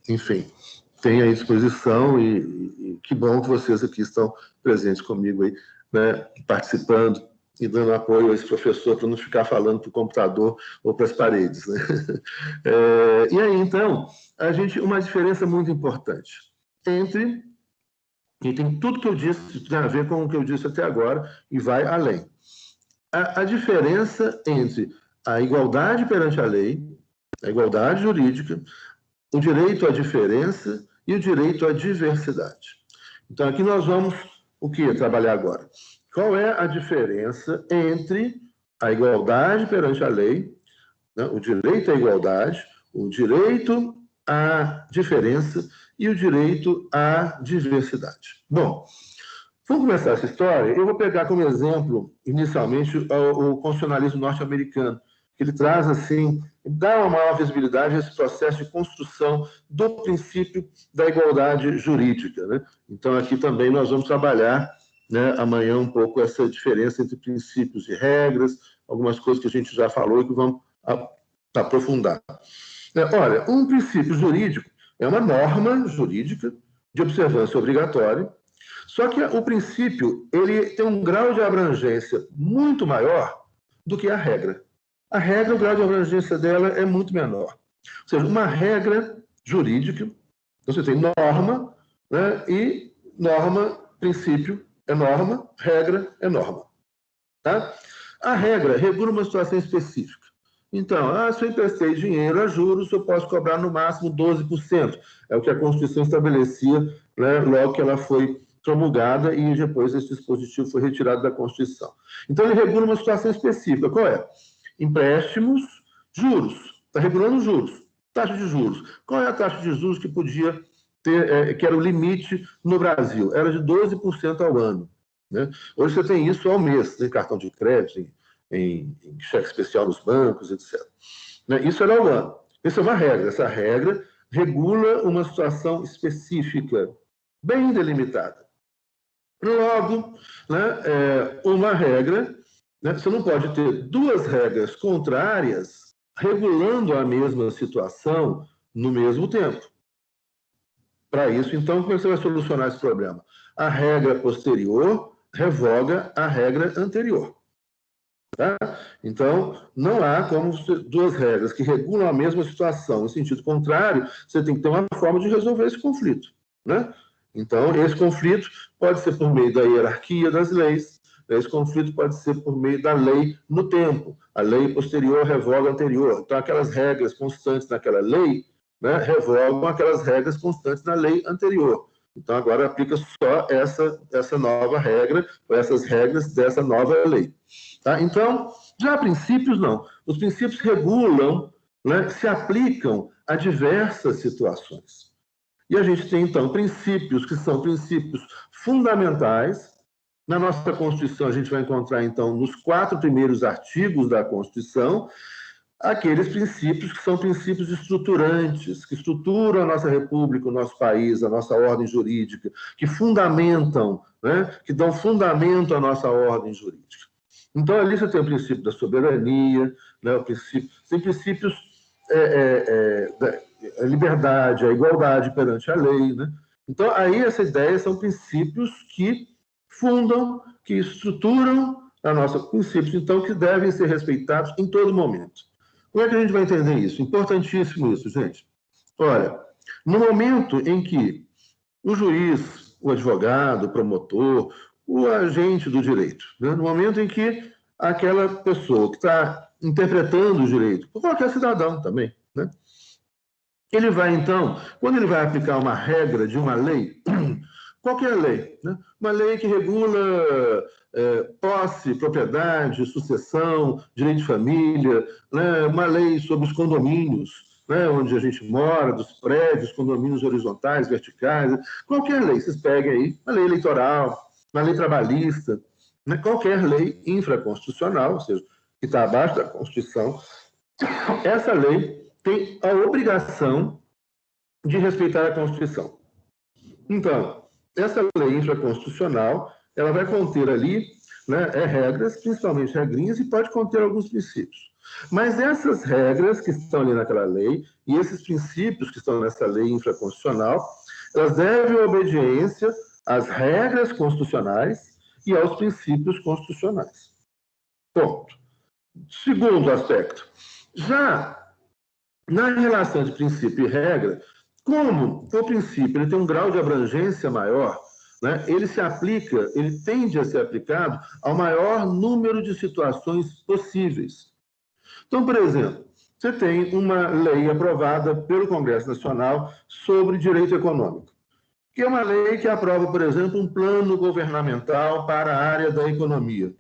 enfim, tenho à disposição e que bom que vocês aqui estão presentes comigo aí, né, participando e dando apoio a esse professor para não ficar falando para o computador ou para as paredes, né? E aí, então, uma diferença muito importante entre, e tem tudo que eu disse, tem a ver com o que eu disse até agora, e vai além. A diferença entre a igualdade perante a lei, a igualdade jurídica, o direito à diferença e o direito à diversidade. Então, aqui nós vamos, o que trabalhar agora? Qual é a diferença entre a igualdade perante a lei, né, o direito à igualdade, o direito à diferença e o direito à diversidade? Bom, vamos começar essa história. Eu vou pegar como exemplo, inicialmente, o constitucionalismo norte-americano, que ele traz, assim, dá uma maior visibilidade a esse processo de construção do princípio da igualdade jurídica, né? Então, aqui também nós vamos trabalhar, né, amanhã um pouco essa diferença entre princípios e regras, algumas coisas que a gente já falou e que vamos aprofundar. Olha, um princípio jurídico é uma norma jurídica de observância obrigatória, só que o princípio ele tem um grau de abrangência muito maior do que a regra. A regra, o grau de abrangência dela é muito menor. Ou seja, uma regra jurídica, você tem norma, né, e norma, princípio é norma, regra é norma. Tá? A regra regula uma situação específica. Então, se eu emprestei dinheiro a juros, eu posso cobrar no máximo 12%. É o que a Constituição estabelecia, né, logo que ela foi promulgada e depois esse dispositivo foi retirado da Constituição. Então, ele regula uma situação específica. Qual é? Empréstimos, juros. Está regulando juros. Taxa de juros. Qual é a taxa de juros que podia ter, que era o limite no Brasil? Era de 12% ao ano. Né? Hoje você tem isso ao mês, tem cartão de crédito, em cheque especial nos bancos, etc. Né? Isso era ao ano. Isso é uma regra. Essa regra regula uma situação específica, bem delimitada. Logo, né, uma regra, né, você não pode ter duas regras contrárias regulando a mesma situação no mesmo tempo. Para isso, então, como você vai solucionar esse problema? A regra posterior revoga a regra anterior. Tá? Então, não há como duas regras que regulam a mesma situação em sentido contrário, você tem que ter uma forma de resolver esse conflito. Né? Então, esse conflito pode ser por meio da hierarquia das leis, esse conflito pode ser por meio da lei no tempo. A lei posterior revoga a anterior. Então, aquelas regras constantes naquela lei, né, revogam aquelas regras constantes na lei anterior. Então, agora aplica só essa nova regra, ou essas regras dessa nova lei. Tá? Então, já princípios não. Os princípios regulam, né, se aplicam a diversas situações. E a gente tem, então, princípios que são princípios fundamentais. Na nossa Constituição, a gente vai encontrar, então, nos 4 primeiros artigos da Constituição, aqueles princípios que são princípios estruturantes, que estruturam a nossa república, o nosso país, a nossa ordem jurídica, que fundamentam, né, que dão fundamento à nossa ordem jurídica. Então, ali você tem o princípio da soberania, né, tem princípios da liberdade, a igualdade perante a lei. Né? Então, aí essa ideia são princípios que fundam, que estruturam a nossa princípios, então, que devem ser respeitados em todo momento. Como é que a gente vai entender isso? Importantíssimo isso, gente. Olha, no momento em que o juiz, o advogado, o promotor, o agente do direito, né? No momento em que aquela pessoa que está interpretando o direito, qualquer cidadão também, né? Ele vai, então, quando ele vai aplicar uma regra de uma lei, qualquer lei, né? Uma lei que regula posse, propriedade, sucessão, direito de família, né? Uma lei sobre os condomínios, né? Onde a gente mora, dos prédios, condomínios horizontais, verticais, qualquer lei, vocês peguem aí, uma lei eleitoral, uma lei trabalhista, né? Qualquer lei infraconstitucional, ou seja, que está abaixo da Constituição, essa lei tem a obrigação de respeitar a Constituição. Então, essa lei infraconstitucional, ela vai conter ali, né, regras, principalmente regrinhas, e pode conter alguns princípios. Mas essas regras que estão ali naquela lei, e esses princípios que estão nessa lei infraconstitucional, elas devem obediência às regras constitucionais e aos princípios constitucionais. Ponto. Segundo aspecto, já na relação de princípio e regra, como o princípio ele tem um grau de abrangência maior, né, ele tende a ser aplicado ao maior número de situações possíveis. Então, por exemplo, você tem uma lei aprovada pelo Congresso Nacional sobre direito econômico, que é uma lei que aprova, por exemplo, um plano governamental para a área da economia.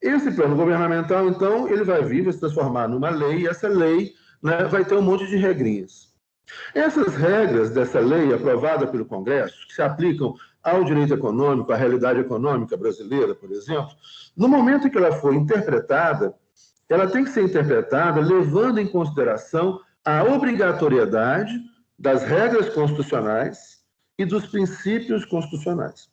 Esse plano governamental, então, ele vai vir, vai se transformar numa lei, e essa lei, né, vai ter um monte de regrinhas. Essas regras dessa lei aprovada pelo Congresso, que se aplicam ao direito econômico, à realidade econômica brasileira, por exemplo, no momento em que ela for interpretada, ela tem que ser interpretada levando em consideração a obrigatoriedade das regras constitucionais e dos princípios constitucionais.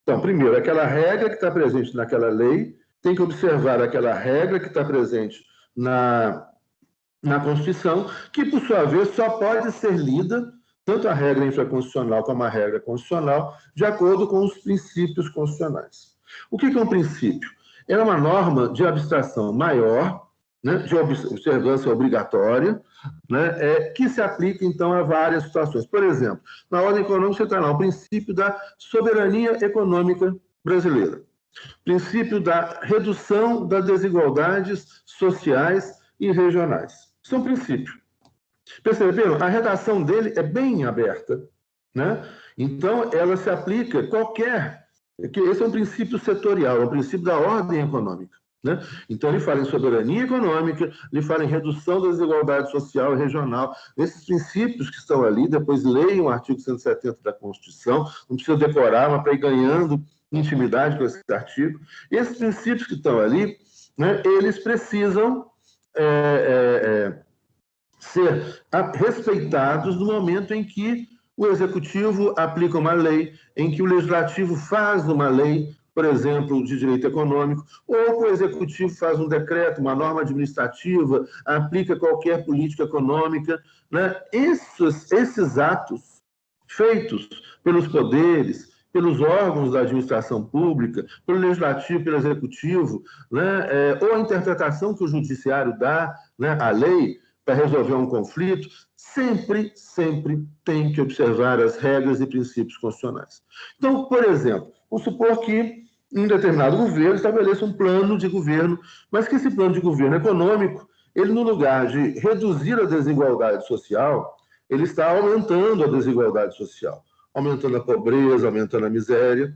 Então, primeiro, aquela regra que está presente naquela lei tem que observar aquela regra que está presente na Constituição, que, por sua vez, só pode ser lida, tanto a regra infraconstitucional como a regra constitucional, de acordo com os princípios constitucionais. O que é um princípio? É uma norma de abstração maior, né, de observância obrigatória, né, que se aplica, então, a várias situações. Por exemplo, na ordem econômica, você está lá o princípio da soberania econômica brasileira, princípio da redução das desigualdades sociais e regionais. Isso é um princípio. Perceberam? A redação dele é bem aberta, né? Então, ela se aplica a qualquer... Esse é um princípio setorial, é um princípio da ordem econômica, né? Então, ele fala em soberania econômica, ele fala em redução da desigualdade social e regional. Esses princípios que estão ali, depois leiam o artigo 170 da Constituição, não precisa decorar, mas para ir ganhando intimidade com esse artigo. Esses princípios que estão ali, né, eles precisam ser respeitados no momento em que o Executivo aplica uma lei, em que o Legislativo faz uma lei, por exemplo, de direito econômico, ou o Executivo faz um decreto, uma norma administrativa, aplica qualquer política econômica, né? Esses atos feitos pelos poderes, pelos órgãos da administração pública, pelo Legislativo, pelo Executivo, né? Ou a interpretação que o Judiciário dá, né, à lei para resolver um conflito, sempre tem que observar as regras e princípios constitucionais. Então, por exemplo, vamos supor que um determinado governo estabeleça um plano de governo, mas que esse plano de governo econômico, ele, no lugar de reduzir a desigualdade social, ele está aumentando a desigualdade social, aumentando a pobreza, aumentando a miséria.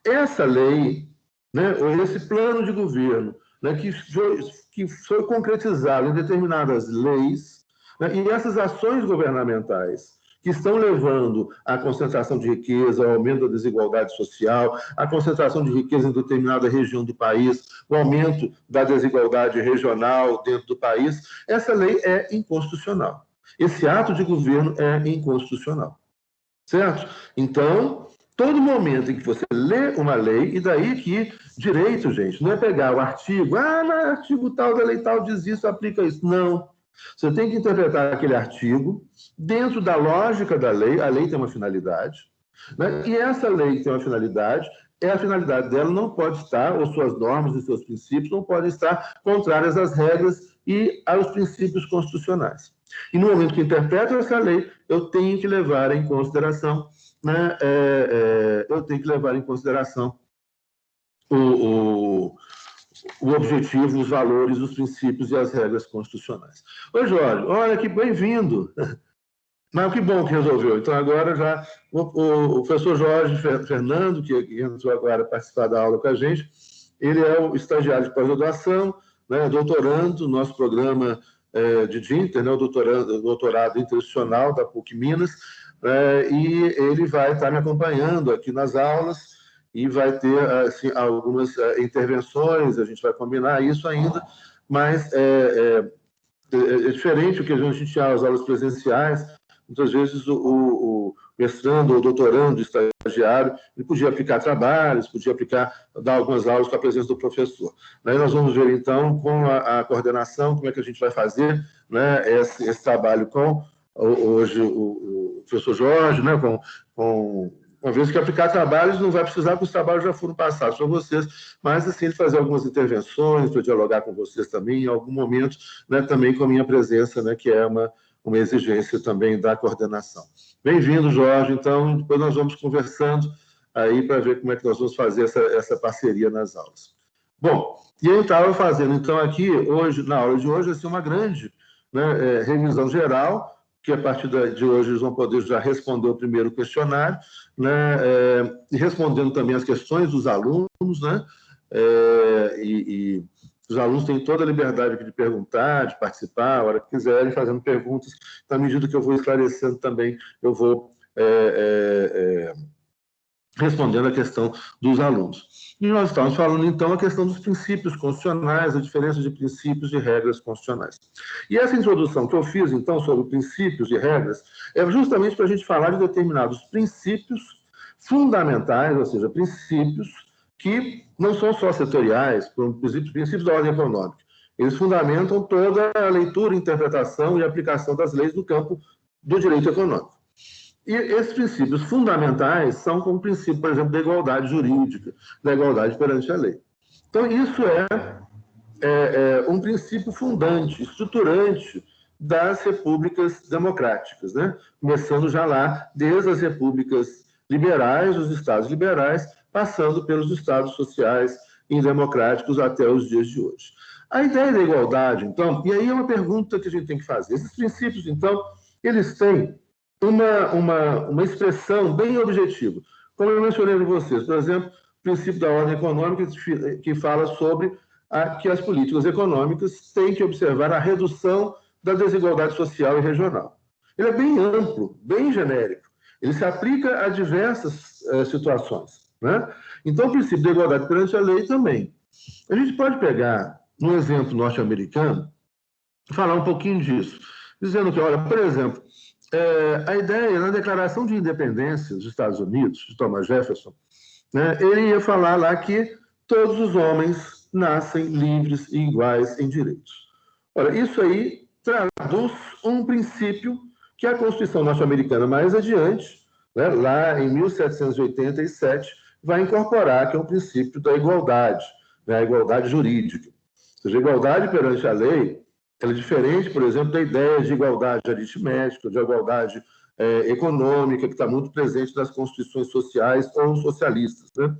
Essa lei, né, ou esse plano de governo, né, que foi concretizado em determinadas leis, né, e essas ações governamentais que estão levando à concentração de riqueza, ao aumento da desigualdade social, à concentração de riqueza em determinada região do país, o aumento da desigualdade regional dentro do país, essa lei é inconstitucional. Esse ato de governo é inconstitucional. Certo? Então, todo momento em que você lê uma lei, e daí que direito, gente, não é pegar o artigo, no artigo tal da lei tal diz isso, aplica isso. Não. Você tem que interpretar aquele artigo dentro da lógica da lei. A lei tem uma finalidade, né? E essa lei que tem uma finalidade, a finalidade dela não pode estar, ou suas normas e seus princípios não podem estar contrárias às regras e aos princípios constitucionais. E no momento que interpreto essa lei, eu tenho que levar em consideração, né, eu tenho que levar em consideração o objetivo, os valores, os princípios e as regras constitucionais. Oi, Jorge, olha que bem-vindo. Mas que bom que resolveu. Então, agora já o professor Jorge Fernando, que entrou agora a participar da aula com a gente, ele é o estagiário de pós-graduação, né, doutorando no nosso programa de DINTER, né, o doutorado internacional da PUC Minas, e ele vai estar me acompanhando aqui nas aulas e vai ter assim, algumas intervenções, a gente vai combinar isso ainda, mas é diferente do que a gente tinha as aulas presenciais. Muitas vezes o mestrando ou doutorando, estagiário, ele podia aplicar trabalhos, podia dar algumas aulas com a presença do professor. Daí nós vamos ver, então, com a coordenação, como é que a gente vai fazer, né, esse trabalho com, hoje, o professor Jorge, né, com uma vez que aplicar trabalhos não vai precisar, porque os trabalhos já foram passados para vocês, mas assim, fazer algumas intervenções, para dialogar com vocês também, em algum momento, né, também com a minha presença, né, que é uma exigência também da coordenação. Bem-vindo, Jorge. Então, depois nós vamos conversando aí para ver como é que nós vamos fazer essa parceria nas aulas. Bom, e eu estava fazendo, então, aqui, hoje, na aula de hoje, assim, uma grande, né, revisão geral, que a partir de hoje eles vão poder já responder o primeiro questionário, né, e respondendo também as questões dos alunos, né, e os alunos têm toda a liberdade de perguntar, de participar, a hora que quiserem, fazendo perguntas. À medida que eu vou esclarecendo também, eu vou respondendo a questão dos alunos. E nós estamos falando, então, a questão dos princípios constitucionais, a diferença de princípios e regras constitucionais. E essa introdução que eu fiz, então, sobre princípios e regras, é justamente para a gente falar de determinados princípios fundamentais, ou seja, princípios que não são só setoriais, princípios da ordem econômica. Eles fundamentam toda a leitura, interpretação e aplicação das leis no campo do direito econômico. E esses princípios fundamentais são como o princípio, por exemplo, da igualdade jurídica, da igualdade perante a lei. Então, isso é um princípio fundante, estruturante das repúblicas democráticas, né? Começando já lá, desde as repúblicas liberais, os estados liberais, passando pelos estados sociais e democráticos até os dias de hoje. A ideia da igualdade, então, e aí é uma pergunta que a gente tem que fazer. Esses princípios, então, eles têm uma expressão bem objetiva. Como eu mencionei para vocês, por exemplo, o princípio da ordem econômica, que fala sobre que as políticas econômicas têm que observar a redução da desigualdade social e regional. Ele é bem amplo, bem genérico. Ele se aplica a diversas situações, né? Então, o princípio da igualdade perante a lei também. A gente pode pegar um exemplo norte-americano e falar um pouquinho disso, dizendo que, olha, por exemplo, a ideia, na Declaração de Independência dos Estados Unidos, de Thomas Jefferson, né, ele ia falar lá que todos os homens nascem livres e iguais em direitos. Olha, isso aí traduz um princípio que a Constituição norte-americana mais adiante, né, lá em 1787, vai incorporar, que é o princípio da igualdade, né, a igualdade jurídica. Ou seja, a igualdade perante a lei ela é diferente, por exemplo, da ideia de igualdade aritmética, de igualdade econômica, que está muito presente nas constituições sociais ou socialistas, né?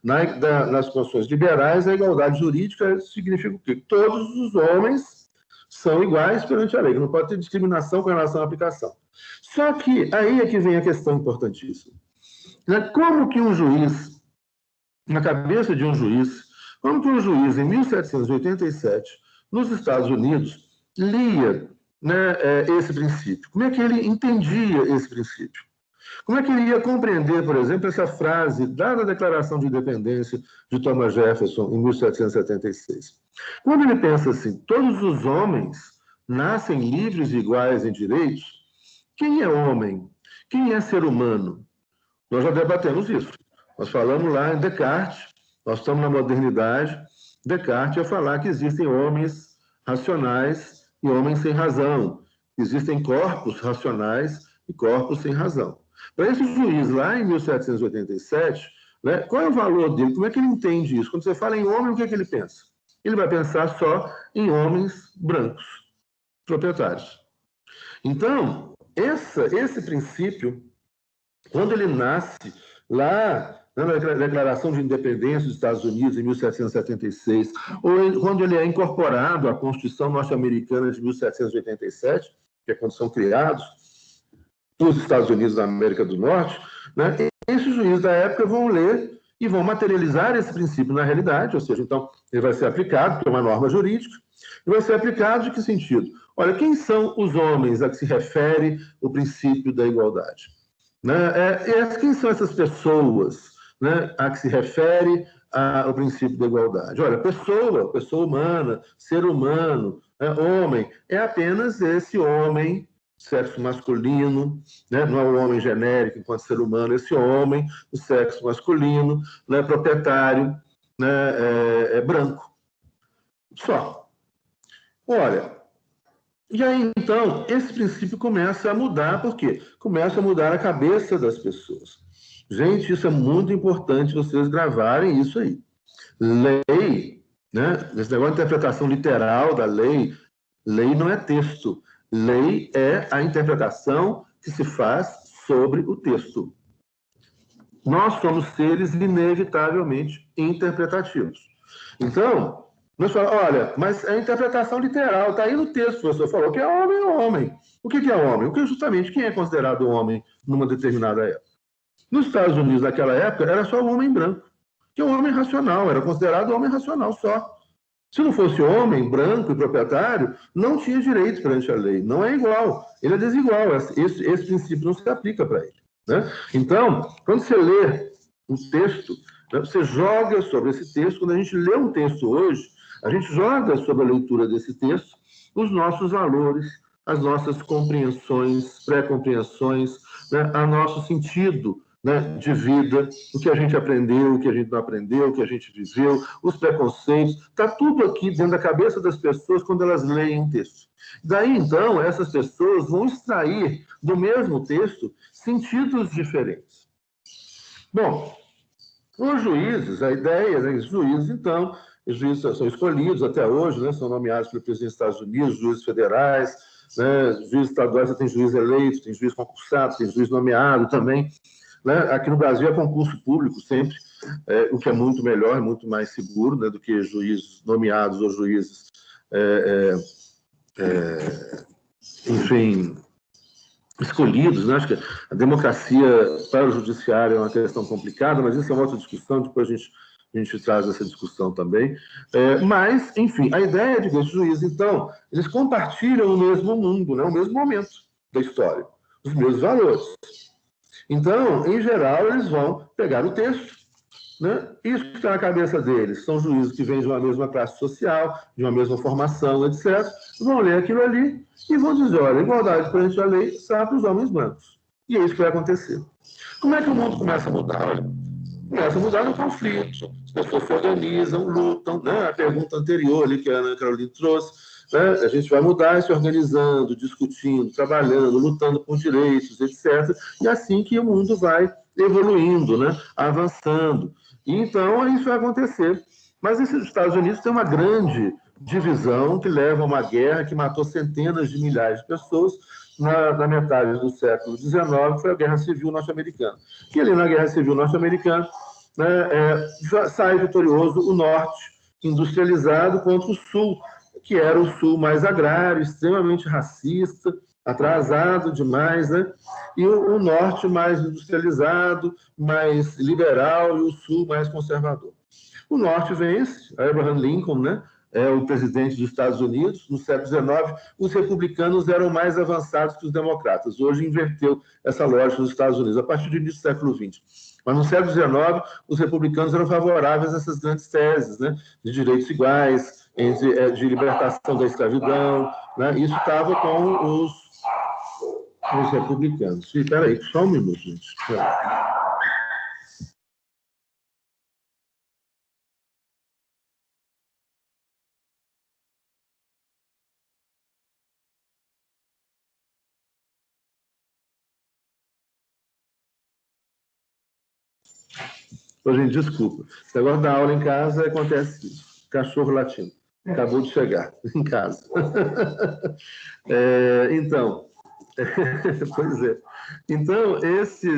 Nas constituições liberais, a igualdade jurídica significa o quê? Todos os homens são iguais perante a lei, não pode ter discriminação com relação à aplicação. Só que aí é que vem a questão importantíssima. Como que um juiz, na cabeça de um juiz, como que um juiz, em 1787, nos Estados Unidos, lia, né, esse princípio? Como é que ele entendia esse princípio? Como é que ele ia compreender, por exemplo, essa frase da Declaração de Independência de Thomas Jefferson, em 1776? Quando ele pensa assim, todos os homens nascem livres e iguais em direitos, quem é homem? Quem é ser humano? Nós já debatemos isso. Nós falamos lá em Descartes, nós estamos na modernidade, Descartes ia falar que existem homens racionais e homens sem razão. Existem corpos racionais e corpos sem razão. Para esse juiz, lá em 1787, né, qual é o valor dele? Como é que ele entende isso? Quando você fala em homem, o que é que ele pensa? Ele vai pensar só em homens brancos, proprietários. Então, esse princípio, quando ele nasce lá na Declaração de Independência dos Estados Unidos, em 1776, ou quando ele é incorporado à Constituição norte-americana de 1787, que é quando são criados os Estados Unidos da América do Norte, né, esses juízes da época vão ler e vão materializar esse princípio na realidade, ou seja, então, ele vai ser aplicado, porque é uma norma jurídica, e vai ser aplicado de que sentido? Olha, quem são os homens a que se refere o princípio da igualdade? Né? Quem são essas pessoas, né, a que se refere o princípio da igualdade? Olha, pessoa humana, ser humano, homem, é apenas esse homem, sexo masculino, né, não é um homem genérico enquanto ser humano, esse homem, o sexo masculino, né, proprietário, né, branco. Só. Olha, e aí, então, esse princípio começa a mudar, por quê? Começa a mudar a cabeça das pessoas. Gente, isso é muito importante vocês gravarem isso aí. Lei, né? Esse negócio de interpretação literal da lei, lei não é texto. Lei é a interpretação que se faz sobre o texto. Nós somos seres inevitavelmente interpretativos. Então, nós falamos, olha, mas a interpretação literal está aí no texto, o professor falou que é homem. O que é homem? O que justamente quem é considerado homem numa determinada época? Nos Estados Unidos, naquela época, era só o homem branco, que é um homem racional, era considerado homem racional só. Se não fosse homem, branco e proprietário, não tinha direito perante a lei. Não é igual, ele é desigual. Esse princípio não se aplica para ele. Né? Então, quando você lê um texto, né, você joga sobre esse texto. Quando a gente lê um texto hoje, a gente joga sobre a leitura desse texto os nossos valores, as nossas compreensões, pré-compreensões, né, a nosso sentido, né, de vida, o que a gente aprendeu, o que a gente não aprendeu, o que a gente viveu, os preconceitos, está tudo aqui dentro da cabeça das pessoas quando elas leem um texto. Daí, então, essas pessoas vão extrair do mesmo texto sentidos diferentes. Bom, os juízes, a ideia, né, os juízes, então, os juízes são escolhidos até hoje, né, são nomeados pelo presidente dos Estados Unidos, juízes federais, né, juízes estaduais, tem juiz eleito, tem juiz concursado, tem juiz nomeado também. Né? Aqui no Brasil é concurso público sempre, o que é muito melhor, muito mais seguro, né, do que juízes nomeados ou juízes, enfim, escolhidos. Né? Acho que a democracia para o judiciário é uma questão complicada, mas isso é uma outra discussão, depois a gente traz essa discussão também. Mas, enfim, a ideia de que os juízes, então, eles compartilham o mesmo mundo, né, o mesmo momento da história, os mesmos valores. Então, em geral, eles vão pegar o texto, né? Isso que está na cabeça deles. São juízes que vêm de uma mesma classe social, de uma mesma formação, etc. Vão ler aquilo ali e vão dizer, olha, igualdade perante a lei será para os homens brancos. E é isso que vai acontecer. Como é que o mundo começa a mudar? Olha, começa a mudar no conflito. As pessoas se organizam, lutam. Né? A pergunta anterior ali que a Ana Carolina trouxe, né? A gente vai mudar se organizando, discutindo, trabalhando, lutando por direitos, etc. E assim que o mundo vai evoluindo, né? Avançando. E então isso vai acontecer. Mas esses Estados Unidos têm uma grande divisão que leva a uma guerra que matou centenas de milhares de pessoas na metade do século XIX, foi a Guerra Civil Norte-Americana. E ali na Guerra Civil Norte-Americana, né, sai vitorioso o Norte, industrializado, contra o Sul, que era o Sul mais agrário, extremamente racista, atrasado demais, né? E o Norte mais industrializado, mais liberal, e o Sul mais conservador. O Norte vence, Abraham Lincoln, né? É o presidente dos Estados Unidos. No século XIX, os republicanos eram mais avançados que os democratas. Hoje inverteu essa lógica nos Estados Unidos, a partir do início do século XX. Mas no século XIX, os republicanos eram favoráveis a essas grandes teses, né? De direitos iguais, de libertação da escravidão, né? Isso estava com os republicanos. Espera aí, só um minuto, gente. Ô, gente, desculpa. Esse negócio da aula em casa acontece isso. Cachorro latindo. Acabou de chegar em casa. Então, pois é. Então, esse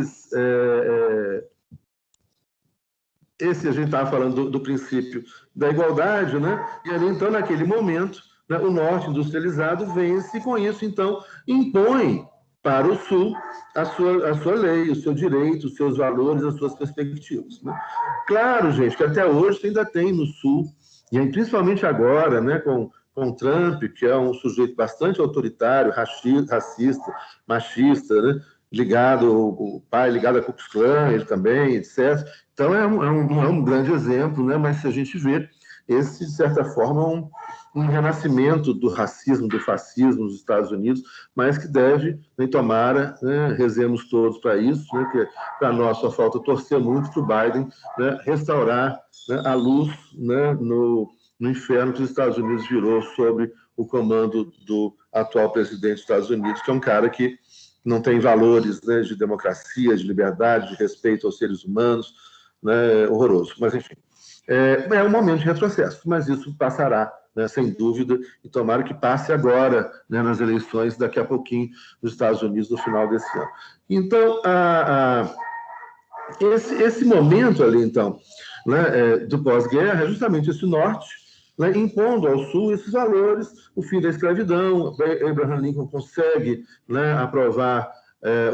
a gente estava falando do princípio da igualdade, né? E ali, então, naquele momento, né, o Norte industrializado vence e, com isso, então, impõe para o Sul a sua lei, o seu direito, os seus valores, as suas perspectivas. Né? Claro, gente, que até hoje ainda tem no Sul, e principalmente agora, né, com Trump, que é um sujeito bastante autoritário, racista, machista, né, o pai ligado a Ku Klux Klan, ele também, etc. Então, é um grande exemplo, né, mas se a gente vê, esse, de certa forma, um renascimento do racismo, do fascismo nos Estados Unidos, mas que deve, né, tomara, né, rezemos todos para isso, né, que para nós só falta torcer muito para o Biden, né, restaurar, né, a luz, né, no inferno que os Estados Unidos virou sobre o comando do atual presidente dos Estados Unidos, que é um cara que não tem valores, né, de democracia, de liberdade, de respeito aos seres humanos, né, horroroso. Mas, enfim, é um momento de retrocesso, mas isso passará, né, sem dúvida, e tomara que passe agora, né, nas eleições daqui a pouquinho nos Estados Unidos, no final desse ano. Então, esse momento ali, então, né, do pós-guerra é justamente esse norte, né, impondo ao sul esses valores, o fim da escravidão. Abraham Lincoln consegue, né, aprovar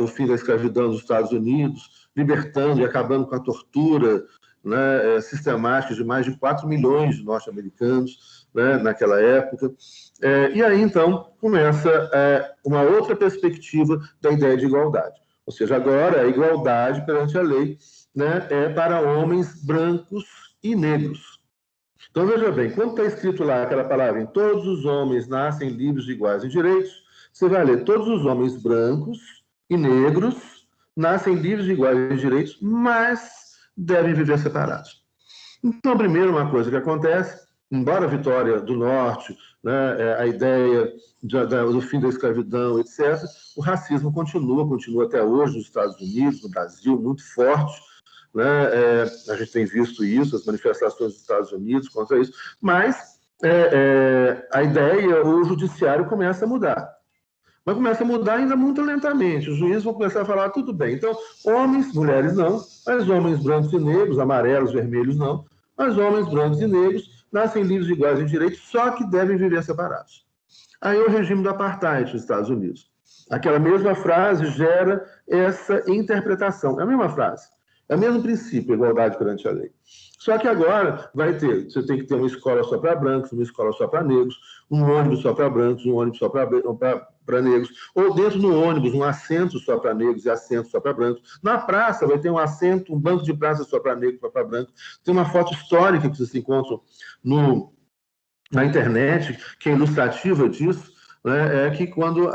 o fim da escravidão nos Estados Unidos, libertando e acabando com a tortura, né, sistemática de mais de 4 milhões de norte-americanos, né, naquela época. E aí, então, começa uma outra perspectiva da ideia de igualdade. Ou seja, agora a igualdade perante a lei, né, é para homens brancos e negros. Então, veja bem, quando está escrito lá aquela palavra, em todos os homens nascem livres e iguais em direitos, você vai ler, todos os homens brancos e negros nascem livres e iguais em direitos, mas devem viver separados. Então, primeiro, uma coisa que acontece, embora a vitória do Norte, né, a ideia do fim da escravidão, etc., o racismo continua até hoje nos Estados Unidos, no Brasil, muito forte, né? A gente tem visto isso, as manifestações dos Estados Unidos contra isso, mas a ideia, o judiciário começa a mudar. Mas começa a mudar ainda muito lentamente. Os juízes vão começar a falar, tudo bem. Então, homens, mulheres não, mas homens brancos e negros, amarelos, vermelhos não, mas homens brancos e negros nascem livres e iguais em direitos, só que devem viver separados. Aí o regime do apartheid nos Estados Unidos. Aquela mesma frase gera essa interpretação. É a mesma frase. É o mesmo princípio, igualdade perante a lei. Só que agora você tem que ter uma escola só para brancos, uma escola só para negros, um ônibus só para brancos, um ônibus só para negros, ou dentro do ônibus um assento só para negros e assento só para brancos. Na praça vai ter um assento, um banco de praça só para negros, só para brancos. Tem uma foto histórica que vocês encontram na internet, que é ilustrativa disso, né, é que quando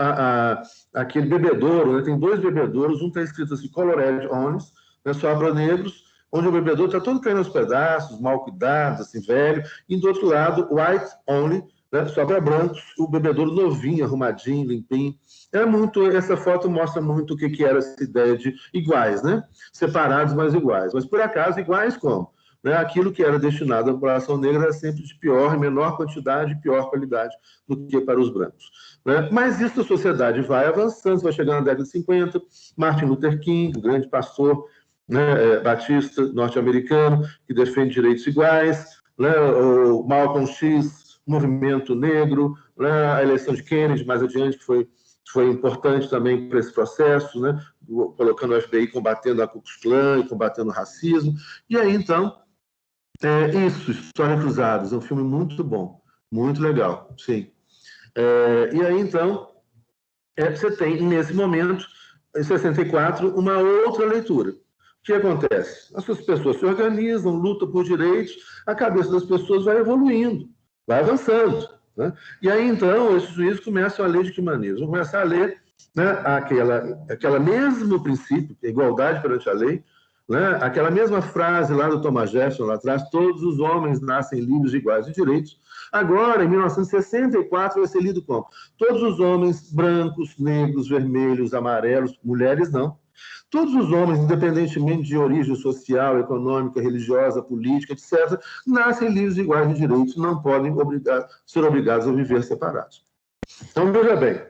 aquele bebedouro, né, tem 2 bebedouros, um está escrito assim, Colored Only, né, só para negros, onde o bebedouro está todo caindo aos pedaços, mal cuidado, assim, velho, e do outro lado, White Only, né, só para brancos, o bebedouro novinho, arrumadinho, limpinho. Essa foto mostra muito o que era essa ideia de iguais, né? Separados, mas iguais. Mas, por acaso, iguais como? Né? Aquilo que era destinado à população negra era sempre de pior, menor quantidade e pior qualidade do que para os brancos. Né? Mas isso a sociedade vai avançando, vai chegando na década de 50, Martin Luther King, o grande pastor, né, batista norte-americano, que defende direitos iguais, né, o Malcolm X, movimento negro, né, a eleição de Kennedy mais adiante, que foi importante também para esse processo, né, colocando o FBI combatendo a Ku Klux Klan e combatendo o racismo. E aí, então, História Cruzadas, é um filme muito bom, muito legal, sim. E aí, então, você tem, nesse momento, em 64, uma outra leitura. O que acontece? As pessoas se organizam, lutam por direitos, a cabeça das pessoas vai evoluindo, vai avançando. Né? E aí, então, esses juízes começam a ler de que maneira? Vão começar a ler, né, aquela mesmo princípio, que é igualdade perante a lei, né? Aquela mesma frase lá do Thomas Jefferson, lá atrás, todos os homens nascem livres e iguais de direitos. Agora, em 1964, vai ser lido como todos os homens brancos, negros, vermelhos, amarelos, mulheres não. Todos os homens, independentemente de origem social, econômica, religiosa, política, etc., nascem livres e iguais de direitos, não podem ser obrigados a viver separados. Então, veja bem,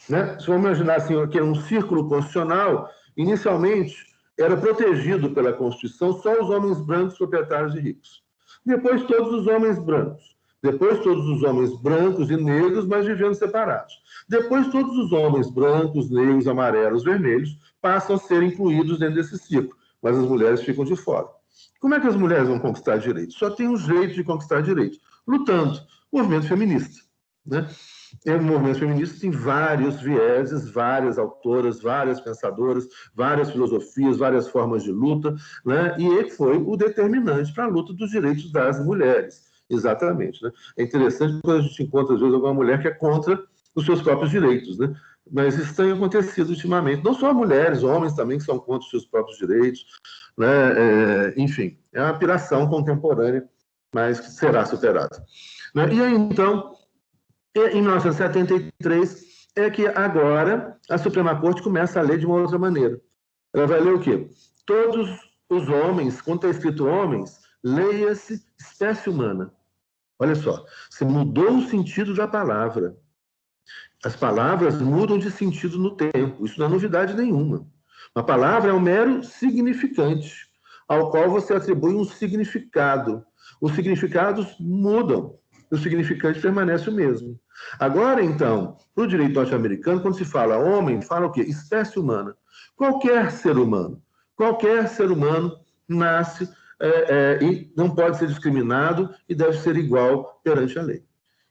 né? Se vamos imaginar assim, que é um círculo constitucional, inicialmente era protegido pela Constituição só os homens brancos proprietários e ricos. Depois todos os homens brancos. Depois todos os homens brancos e negros, mas vivendo separados. Depois todos os homens brancos, negros, amarelos, vermelhos passam a ser incluídos dentro desse ciclo, mas as mulheres ficam de fora. Como é que as mulheres vão conquistar direitos? Só tem um jeito de conquistar direitos, lutando. O movimento feminista, né? O movimento feminista tem vários vieses, várias autoras, várias pensadoras, várias filosofias, várias formas de luta, né? E ele foi o determinante para a luta dos direitos das mulheres, exatamente. Né? É interessante quando a gente encontra, às vezes, alguma mulher que é contra os seus próprios direitos, né? Mas isso tem acontecido ultimamente. Não só mulheres, homens também que são contra os seus próprios direitos, né? Enfim, é uma piração contemporânea, mas que será superada. Né? E aí, então, em 1973, é que agora a Suprema Corte começa a ler de uma outra maneira. Ela vai ler o quê? Todos os homens, quando está escrito homens, leia-se espécie humana. Olha só, você mudou o sentido da palavra. As palavras mudam de sentido no tempo, isso não é novidade nenhuma. Uma palavra é um mero significante, ao qual você atribui um significado. Os significados mudam, o significante permanece o mesmo. Agora, então, para o direito norte-americano, quando se fala homem, fala o quê? Espécie humana. Qualquer ser humano nasce e não pode ser discriminado e deve ser igual perante a lei.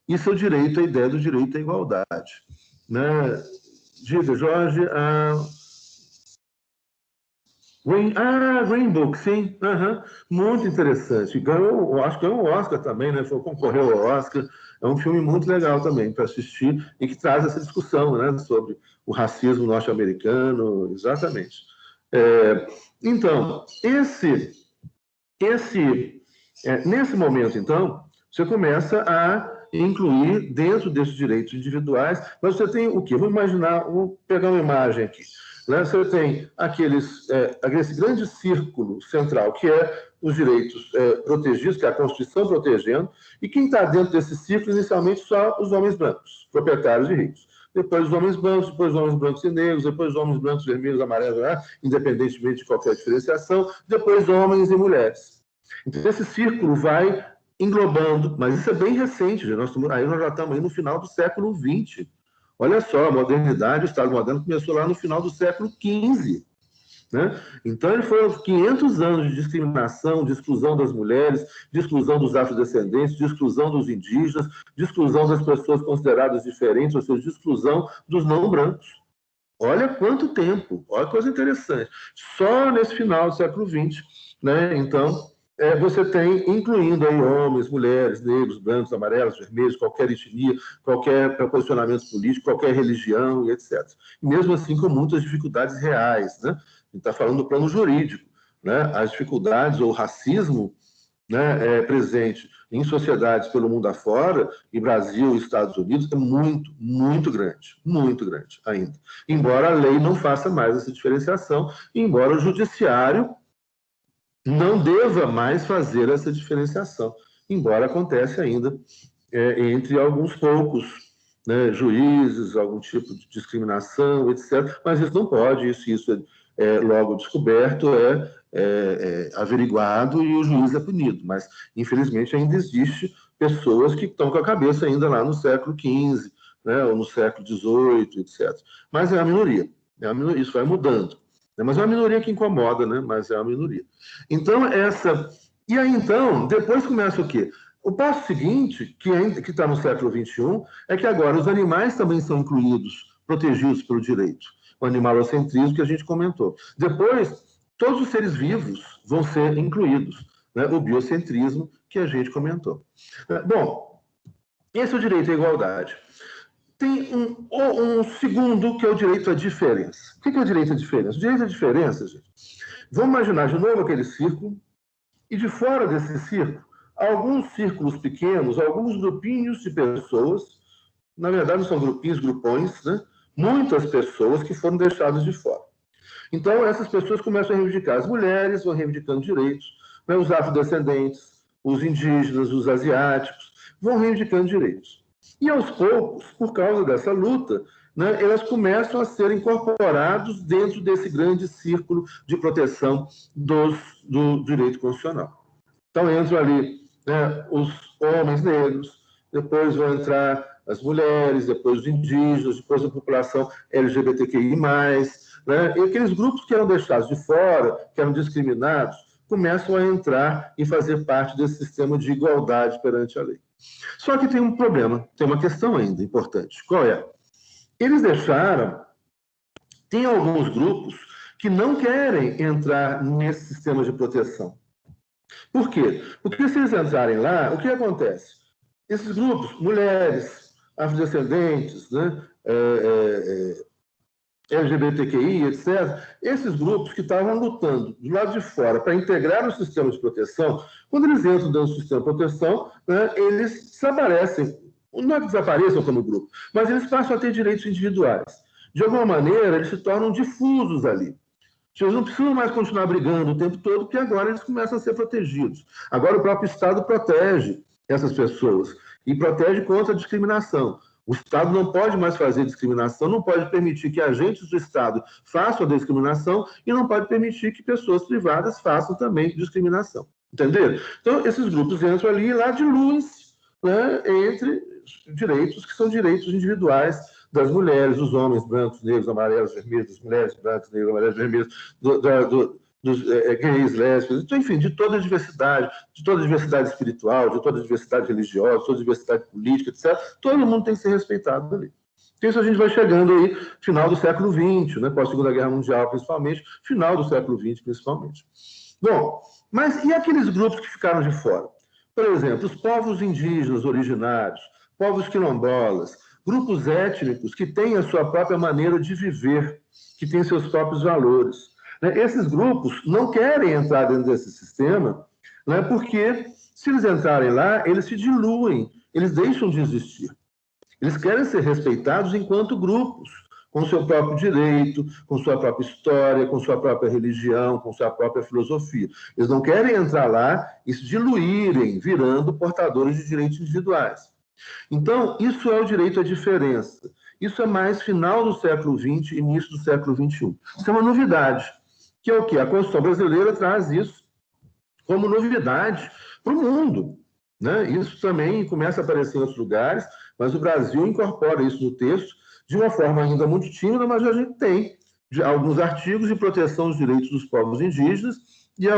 Isso é o direito, a ideia do direito à igualdade. Né? Diga, Jorge, Green Book, sim. Muito interessante. Acho que ganhou o Oscar também, né? Concorreu ao Oscar. É um filme muito legal também para assistir e que traz essa discussão, né, sobre o racismo norte-americano, exatamente. Então, nesse momento, então, você começa a incluir dentro desses direitos individuais, mas você tem o quê? Vou pegar uma imagem aqui. Né? Você tem esse grande círculo central, que é os direitos protegidos, que é a Constituição protegendo, e quem está dentro desse círculo, inicialmente, só os homens brancos, proprietários e ricos. Depois os homens brancos, depois os homens brancos e negros, depois os homens brancos, vermelhos, amarelos, independentemente de qualquer diferenciação, depois homens e mulheres. Então, esse círculo vai englobando, mas isso é bem recente, nós já estamos aí no final do século XX. Olha só, a modernidade, o Estado moderno começou lá no final do século XV. Né? Então, foram 500 anos de discriminação, de exclusão das mulheres, de exclusão dos afrodescendentes, de exclusão dos indígenas, de exclusão das pessoas consideradas diferentes, ou seja, de exclusão dos não brancos. Olha quanto tempo, olha que coisa interessante. Só nesse final do século XX, né? Então, você tem, incluindo aí homens, mulheres, negros, brancos, amarelos, vermelhos, qualquer etnia, qualquer posicionamento político, qualquer religião e etc. E mesmo assim, com muitas dificuldades reais, né? A gente está falando do plano jurídico, né? As dificuldades ou o racismo, né, presente em sociedades pelo mundo afora, e Brasil e Estados Unidos, é muito, muito grande ainda. Embora a lei não faça mais essa diferenciação, embora o judiciário não deva mais fazer essa diferenciação, embora acontece ainda entre alguns poucos, né, juízes, algum tipo de discriminação, etc. Mas isso não pode, isso é logo descoberto, averiguado e o juiz é punido. Mas, infelizmente, ainda existe pessoas que estão com a cabeça ainda lá no século XV, né, ou no século XVIII, etc. Mas é a minoria, isso vai mudando. Mas é uma minoria que incomoda, né? Mas é uma minoria. Então, E aí, então, depois começa o quê? O passo seguinte, que está no século XXI, é que agora os animais também são incluídos, protegidos pelo direito. O animalocentrismo que a gente comentou. Depois, todos os seres vivos vão ser incluídos, né? O biocentrismo que a gente comentou. Bom, esse é o direito à igualdade. Tem um segundo, que é o direito à diferença. O que é o direito à diferença? O direito à diferença, gente, vamos imaginar de novo aquele círculo, e de fora desse círculo, alguns círculos pequenos, alguns grupinhos de pessoas, na verdade não são grupinhos, grupões, né? Muitas pessoas que foram deixadas de fora. Então, essas pessoas começam a reivindicar. As mulheres vão reivindicando direitos, né? Os afrodescendentes, os indígenas, os asiáticos, vão reivindicando direitos. E, aos poucos, por causa dessa luta, né, elas começam a ser incorporados dentro desse grande círculo de proteção do direito constitucional. Então, entram ali, né, os homens negros, depois vão entrar as mulheres, depois os indígenas, depois a população LGBTQI+, né, e aqueles grupos que eram deixados de fora, que eram discriminados, começam a entrar e fazer parte desse sistema de igualdade perante a lei. Só que tem um problema, tem uma questão ainda importante. Qual é? Eles tem alguns grupos que não querem entrar nesse sistema de proteção. Por quê? Porque se eles entrarem lá, o que acontece? Esses grupos, mulheres, afrodescendentes, né, LGBTQI, etc., esses grupos que estavam lutando do lado de fora para integrar o sistema de proteção, quando eles entram dentro do sistema de proteção, né, eles desaparecem, não é que desapareçam como grupo, mas eles passam a ter direitos individuais. De alguma maneira, eles se tornam difusos ali. Eles não precisam mais continuar brigando o tempo todo, porque agora eles começam a ser protegidos. Agora o próprio Estado protege essas pessoas e protege contra a discriminação. O Estado não pode mais fazer discriminação, não pode permitir que agentes do Estado façam a discriminação e não pode permitir que pessoas privadas façam também discriminação. Entenderam? Então, esses grupos entram ali e lá diluem-se, né, entre direitos que são direitos individuais das mulheres, dos homens brancos, negros, amarelos, vermelhos, das mulheres brancas, negras, amarelas, vermelhas, dos gays, lésbicas, então, enfim, de toda a diversidade espiritual, de toda a diversidade religiosa, de toda a diversidade política, etc. Todo mundo tem que ser respeitado ali. Então, isso a gente vai chegando aí, final do século XX, né, pós-Segunda Guerra Mundial, principalmente, final do século XX, principalmente. Bom, mas e aqueles grupos que ficaram de fora? Por exemplo, os povos indígenas originários, povos quilombolas, grupos étnicos que têm a sua própria maneira de viver, que têm seus próprios valores. Esses grupos não querem entrar dentro desse sistema, né, porque se eles entrarem lá, eles se diluem, eles deixam de existir. Eles querem ser respeitados enquanto grupos, com seu próprio direito, com sua própria história, com sua própria religião, com sua própria filosofia. Eles não querem entrar lá e se diluírem, virando portadores de direitos individuais. Então, isso é o direito à diferença. Isso é mais final do século XX, início do século XXI. Isso é uma novidade, que é o quê? A Constituição brasileira traz isso como novidade para o mundo, né? Isso também começa a aparecer em outros lugares, mas o Brasil incorpora isso no texto de uma forma ainda muito tímida, mas a gente tem alguns artigos de proteção dos direitos dos povos indígenas e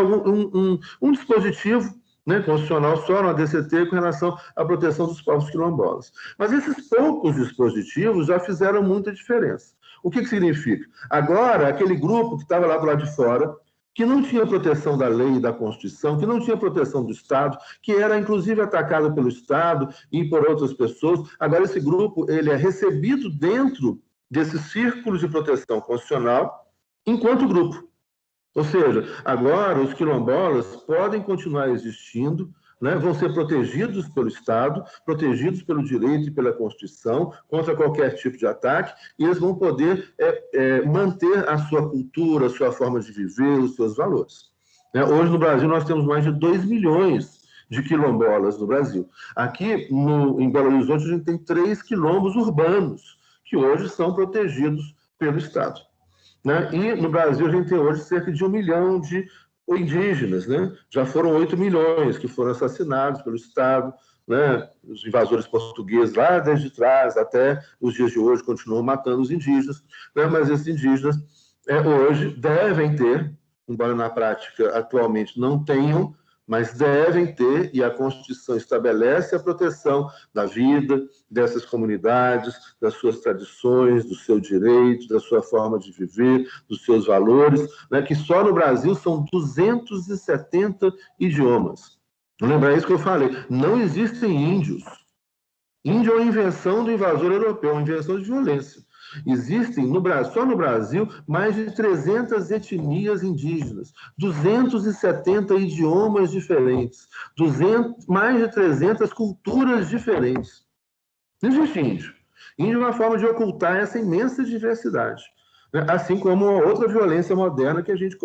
um dispositivo, né, constitucional só no ADCT com relação à proteção dos povos quilombolas. Mas esses poucos dispositivos já fizeram muita diferença. O que significa? Agora, aquele grupo que estava lá do lado de fora, que não tinha proteção da lei e da Constituição, que não tinha proteção do Estado, que era inclusive atacado pelo Estado e por outras pessoas, agora esse grupo ele é recebido dentro desses círculos de proteção constitucional enquanto grupo. Ou seja, agora os quilombolas podem continuar existindo, né, vão ser protegidos pelo Estado, protegidos pelo direito e pela Constituição, contra qualquer tipo de ataque, e eles vão poder manter a sua cultura, a sua forma de viver, os seus valores. Hoje no Brasil nós temos mais de 2 milhões de quilombolas no Brasil. Aqui em Belo Horizonte a gente tem 3 quilombos urbanos, que hoje são protegidos pelo Estado. Né? E no Brasil a gente tem hoje cerca de 1 milhão de indígenas, né? Já foram 8 milhões que foram assassinados pelo Estado, né? Os invasores portugueses lá desde trás até os dias de hoje continuam matando os indígenas, né? Mas esses indígenas hoje devem ter, embora na prática atualmente não tenham, mas devem ter, e a Constituição estabelece a proteção da vida dessas comunidades, das suas tradições, do seu direito, da sua forma de viver, dos seus valores, né, que só no Brasil são 270 idiomas. Não lembrar isso que eu falei. Não existem índios. Índio é uma invenção do invasor europeu, uma invenção de violência. Existem, só no Brasil, mais de 300 etnias indígenas, 270 idiomas diferentes, mais de 300 culturas diferentes. Não existe índio. Índio é uma forma de ocultar essa imensa diversidade, né? Assim como a outra violência moderna que a gente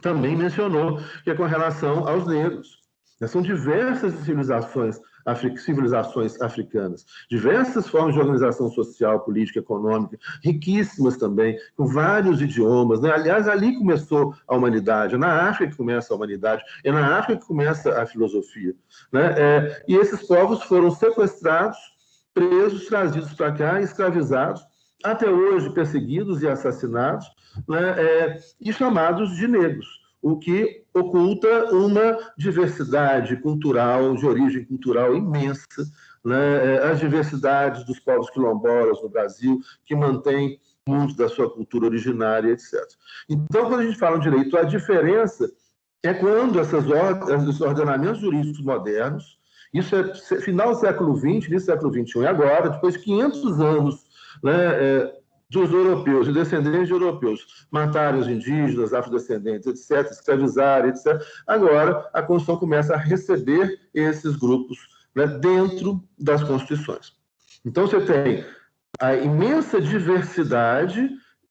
também mencionou, que é com relação aos negros. São diversas civilizações africanas, diversas formas de organização social, política, econômica, riquíssimas também, com vários idiomas, né? Aliás, ali começou a humanidade, é na África que começa a humanidade, é na África que começa a filosofia, né? E esses povos foram sequestrados, presos, trazidos para cá, escravizados, até hoje perseguidos e assassinados, né? E chamados de negros, o que oculta uma diversidade cultural, de origem cultural imensa, né? As diversidades dos povos quilombolas no Brasil, que mantém muito da sua cultura originária, etc. Então, quando a gente fala em direito, a diferença é quando esses ordenamentos jurídicos modernos, isso é final do século XX, início do século XXI, e agora, depois de 500 anos, né, dos europeus e descendentes de europeus matarem os indígenas, afrodescendentes, etc., escravizarem, etc., agora a Constituição começa a receber esses grupos, né, dentro das Constituições. Então, você tem a imensa diversidade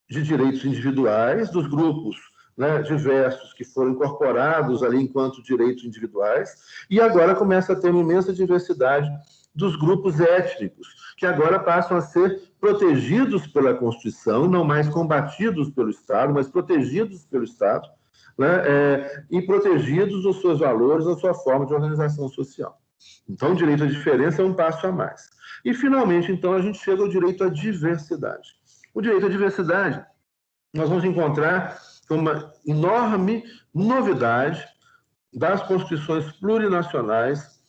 de direitos individuais dos grupos, né, diversos que foram incorporados ali enquanto direitos individuais, e agora começa a ter uma imensa diversidade dos grupos étnicos, que agora passam a ser protegidos pela Constituição, não mais combatidos pelo Estado, mas protegidos pelo Estado, né, e protegidos nos seus valores, na sua forma de organização social. Então, o direito à diferença é um passo a mais. E, finalmente, então, a gente chega ao direito à diversidade. O direito à diversidade, nós vamos encontrar uma enorme novidade das constituições plurinacionais,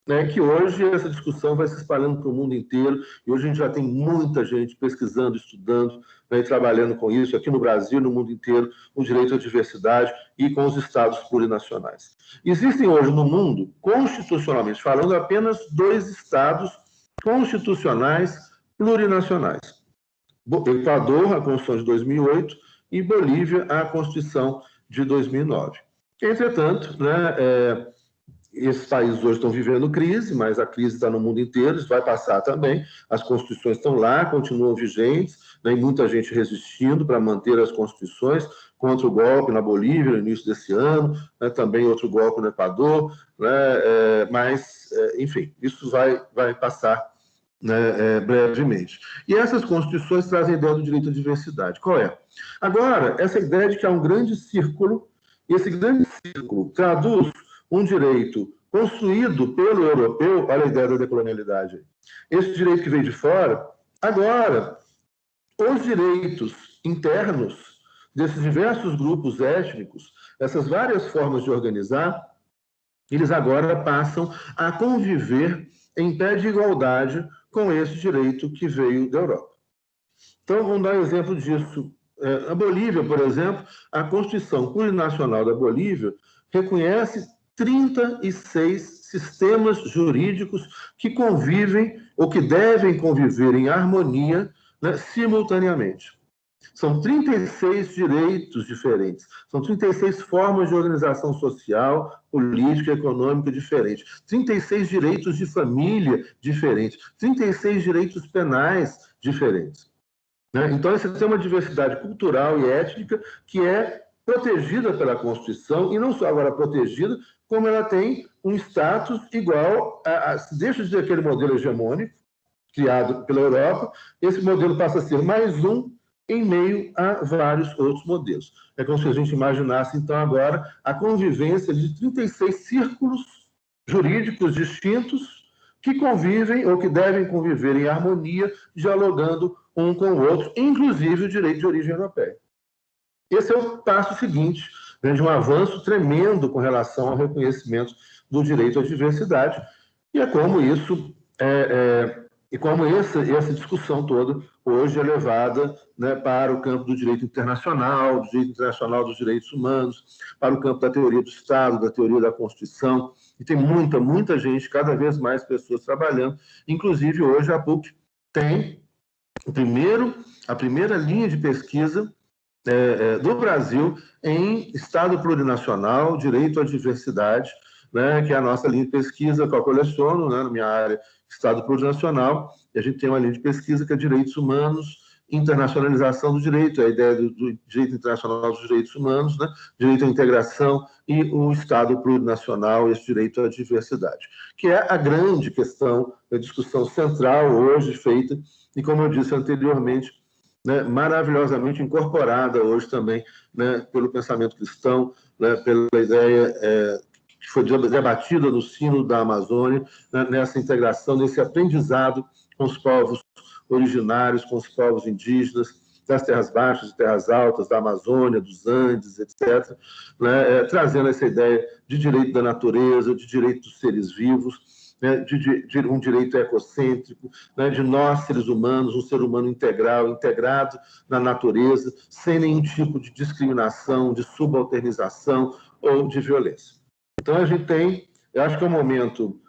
né, que hoje essa discussão vai se espalhando para o mundo inteiro, e hoje a gente já tem muita gente pesquisando, estudando, né, e trabalhando com isso, aqui no Brasil, no mundo inteiro, o direito à diversidade e com os estados plurinacionais. Existem hoje no mundo, constitucionalmente falando, apenas 2 estados constitucionais plurinacionais. Equador, a Constituição de 2008, e Bolívia, a Constituição de 2009. Entretanto, né, esses países hoje estão vivendo crise, mas a crise está no mundo inteiro, isso vai passar também. As constituições estão lá, continuam vigentes, né, e muita gente resistindo para manter as constituições contra o golpe na Bolívia no início desse ano, né, também outro golpe no Equador, né, mas, enfim, isso vai passar, né, brevemente. E essas constituições trazem a ideia do direito à diversidade. Qual é? Agora, essa ideia de que há um grande círculo, e esse grande círculo traduz um direito construído pelo europeu, olha a ideia da decolonialidade. Esse direito que veio de fora, agora, os direitos internos desses diversos grupos étnicos, essas várias formas de organizar, eles agora passam a conviver em pé de igualdade com esse direito que veio da Europa. Então, vamos dar um exemplo disso. A Bolívia, por exemplo, a Constituição Plurinacional da Bolívia reconhece 36 sistemas jurídicos que convivem ou que devem conviver em harmonia, né, simultaneamente. São 36 direitos diferentes, são 36 formas de organização social, política e econômica diferentes, 36 direitos de família diferentes, 36 direitos penais diferentes. Né? Então, você tem uma diversidade cultural e étnica que é protegida pela Constituição, e não só agora protegida, como ela tem um status igual deixa de ser aquele modelo hegemônico criado pela Europa, esse modelo passa a ser mais um em meio a vários outros modelos. É como se a gente imaginasse, então, agora a convivência de 36 círculos jurídicos distintos que convivem ou que devem conviver em harmonia, dialogando um com o outro, inclusive o direito de origem europeia. Esse é o passo seguinte, né, de um avanço tremendo com relação ao reconhecimento do direito à diversidade, e é como isso e como essa discussão toda hoje é levada, né, para o campo do direito internacional, do direito internacional dos direitos humanos, para o campo da teoria do Estado, da teoria da Constituição, e tem muita gente, cada vez mais pessoas trabalhando, inclusive hoje a PUC tem a primeira linha de pesquisa do Brasil em Estado plurinacional, direito à diversidade, né, que é a nossa linha de pesquisa que eu coleciono, né, na minha área Estado plurinacional, e a gente tem uma linha de pesquisa que é direitos humanos, internacionalização do direito, a ideia do direito internacional dos direitos humanos, né, direito à integração e o Estado plurinacional, esse direito à diversidade, que é a grande questão, a discussão central hoje feita, e como eu disse anteriormente, né, maravilhosamente incorporada hoje também, né, pelo pensamento cristão, né, pela ideia que foi debatida no Sínodo da Amazônia, né, nessa integração, nesse aprendizado com os povos originários, com os povos indígenas, das terras baixas e terras altas, da Amazônia, dos Andes, etc., né, trazendo essa ideia de direito da natureza, de direito dos seres vivos, né, de um direito ecocêntrico, né, de nós, seres humanos, um ser humano integral, integrado na natureza, sem nenhum tipo de discriminação, de subalternização ou de violência. Então, a gente tem, eu acho que é um momento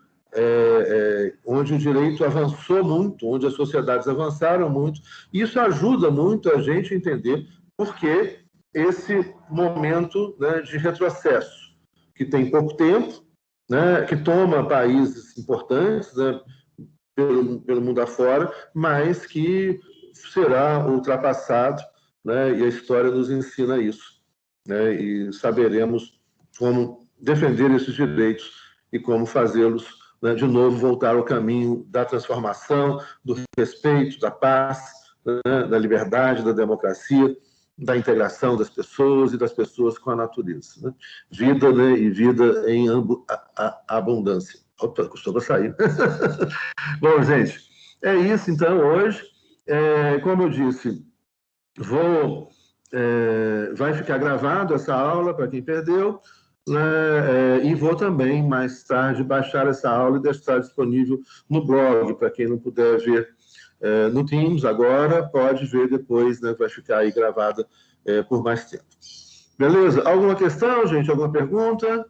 onde o direito avançou muito, onde as sociedades avançaram muito. Isso ajuda muito a gente a entender por que esse momento, né, de retrocesso, que tem pouco tempo, né, que toma países importantes, né, pelo mundo afora, mas que será ultrapassado, né, e a história nos ensina isso, né, e saberemos como defender esses direitos e como fazê-los, né, de novo voltar ao caminho da transformação, do respeito, da paz, né, da liberdade, da democracia, da integração das pessoas e das pessoas com a natureza, né? Vida, né, e vida em abundância. Opa, costuma sair. Bom, gente, é isso então hoje. Como eu disse, vai ficar gravado essa aula para quem perdeu, né, e vou também, mais tarde, baixar essa aula e deixar disponível no blog, para quem não puder ver no Teams agora, pode ver depois, né, vai ficar aí gravada por mais tempo. Beleza? Alguma questão, gente? Alguma pergunta?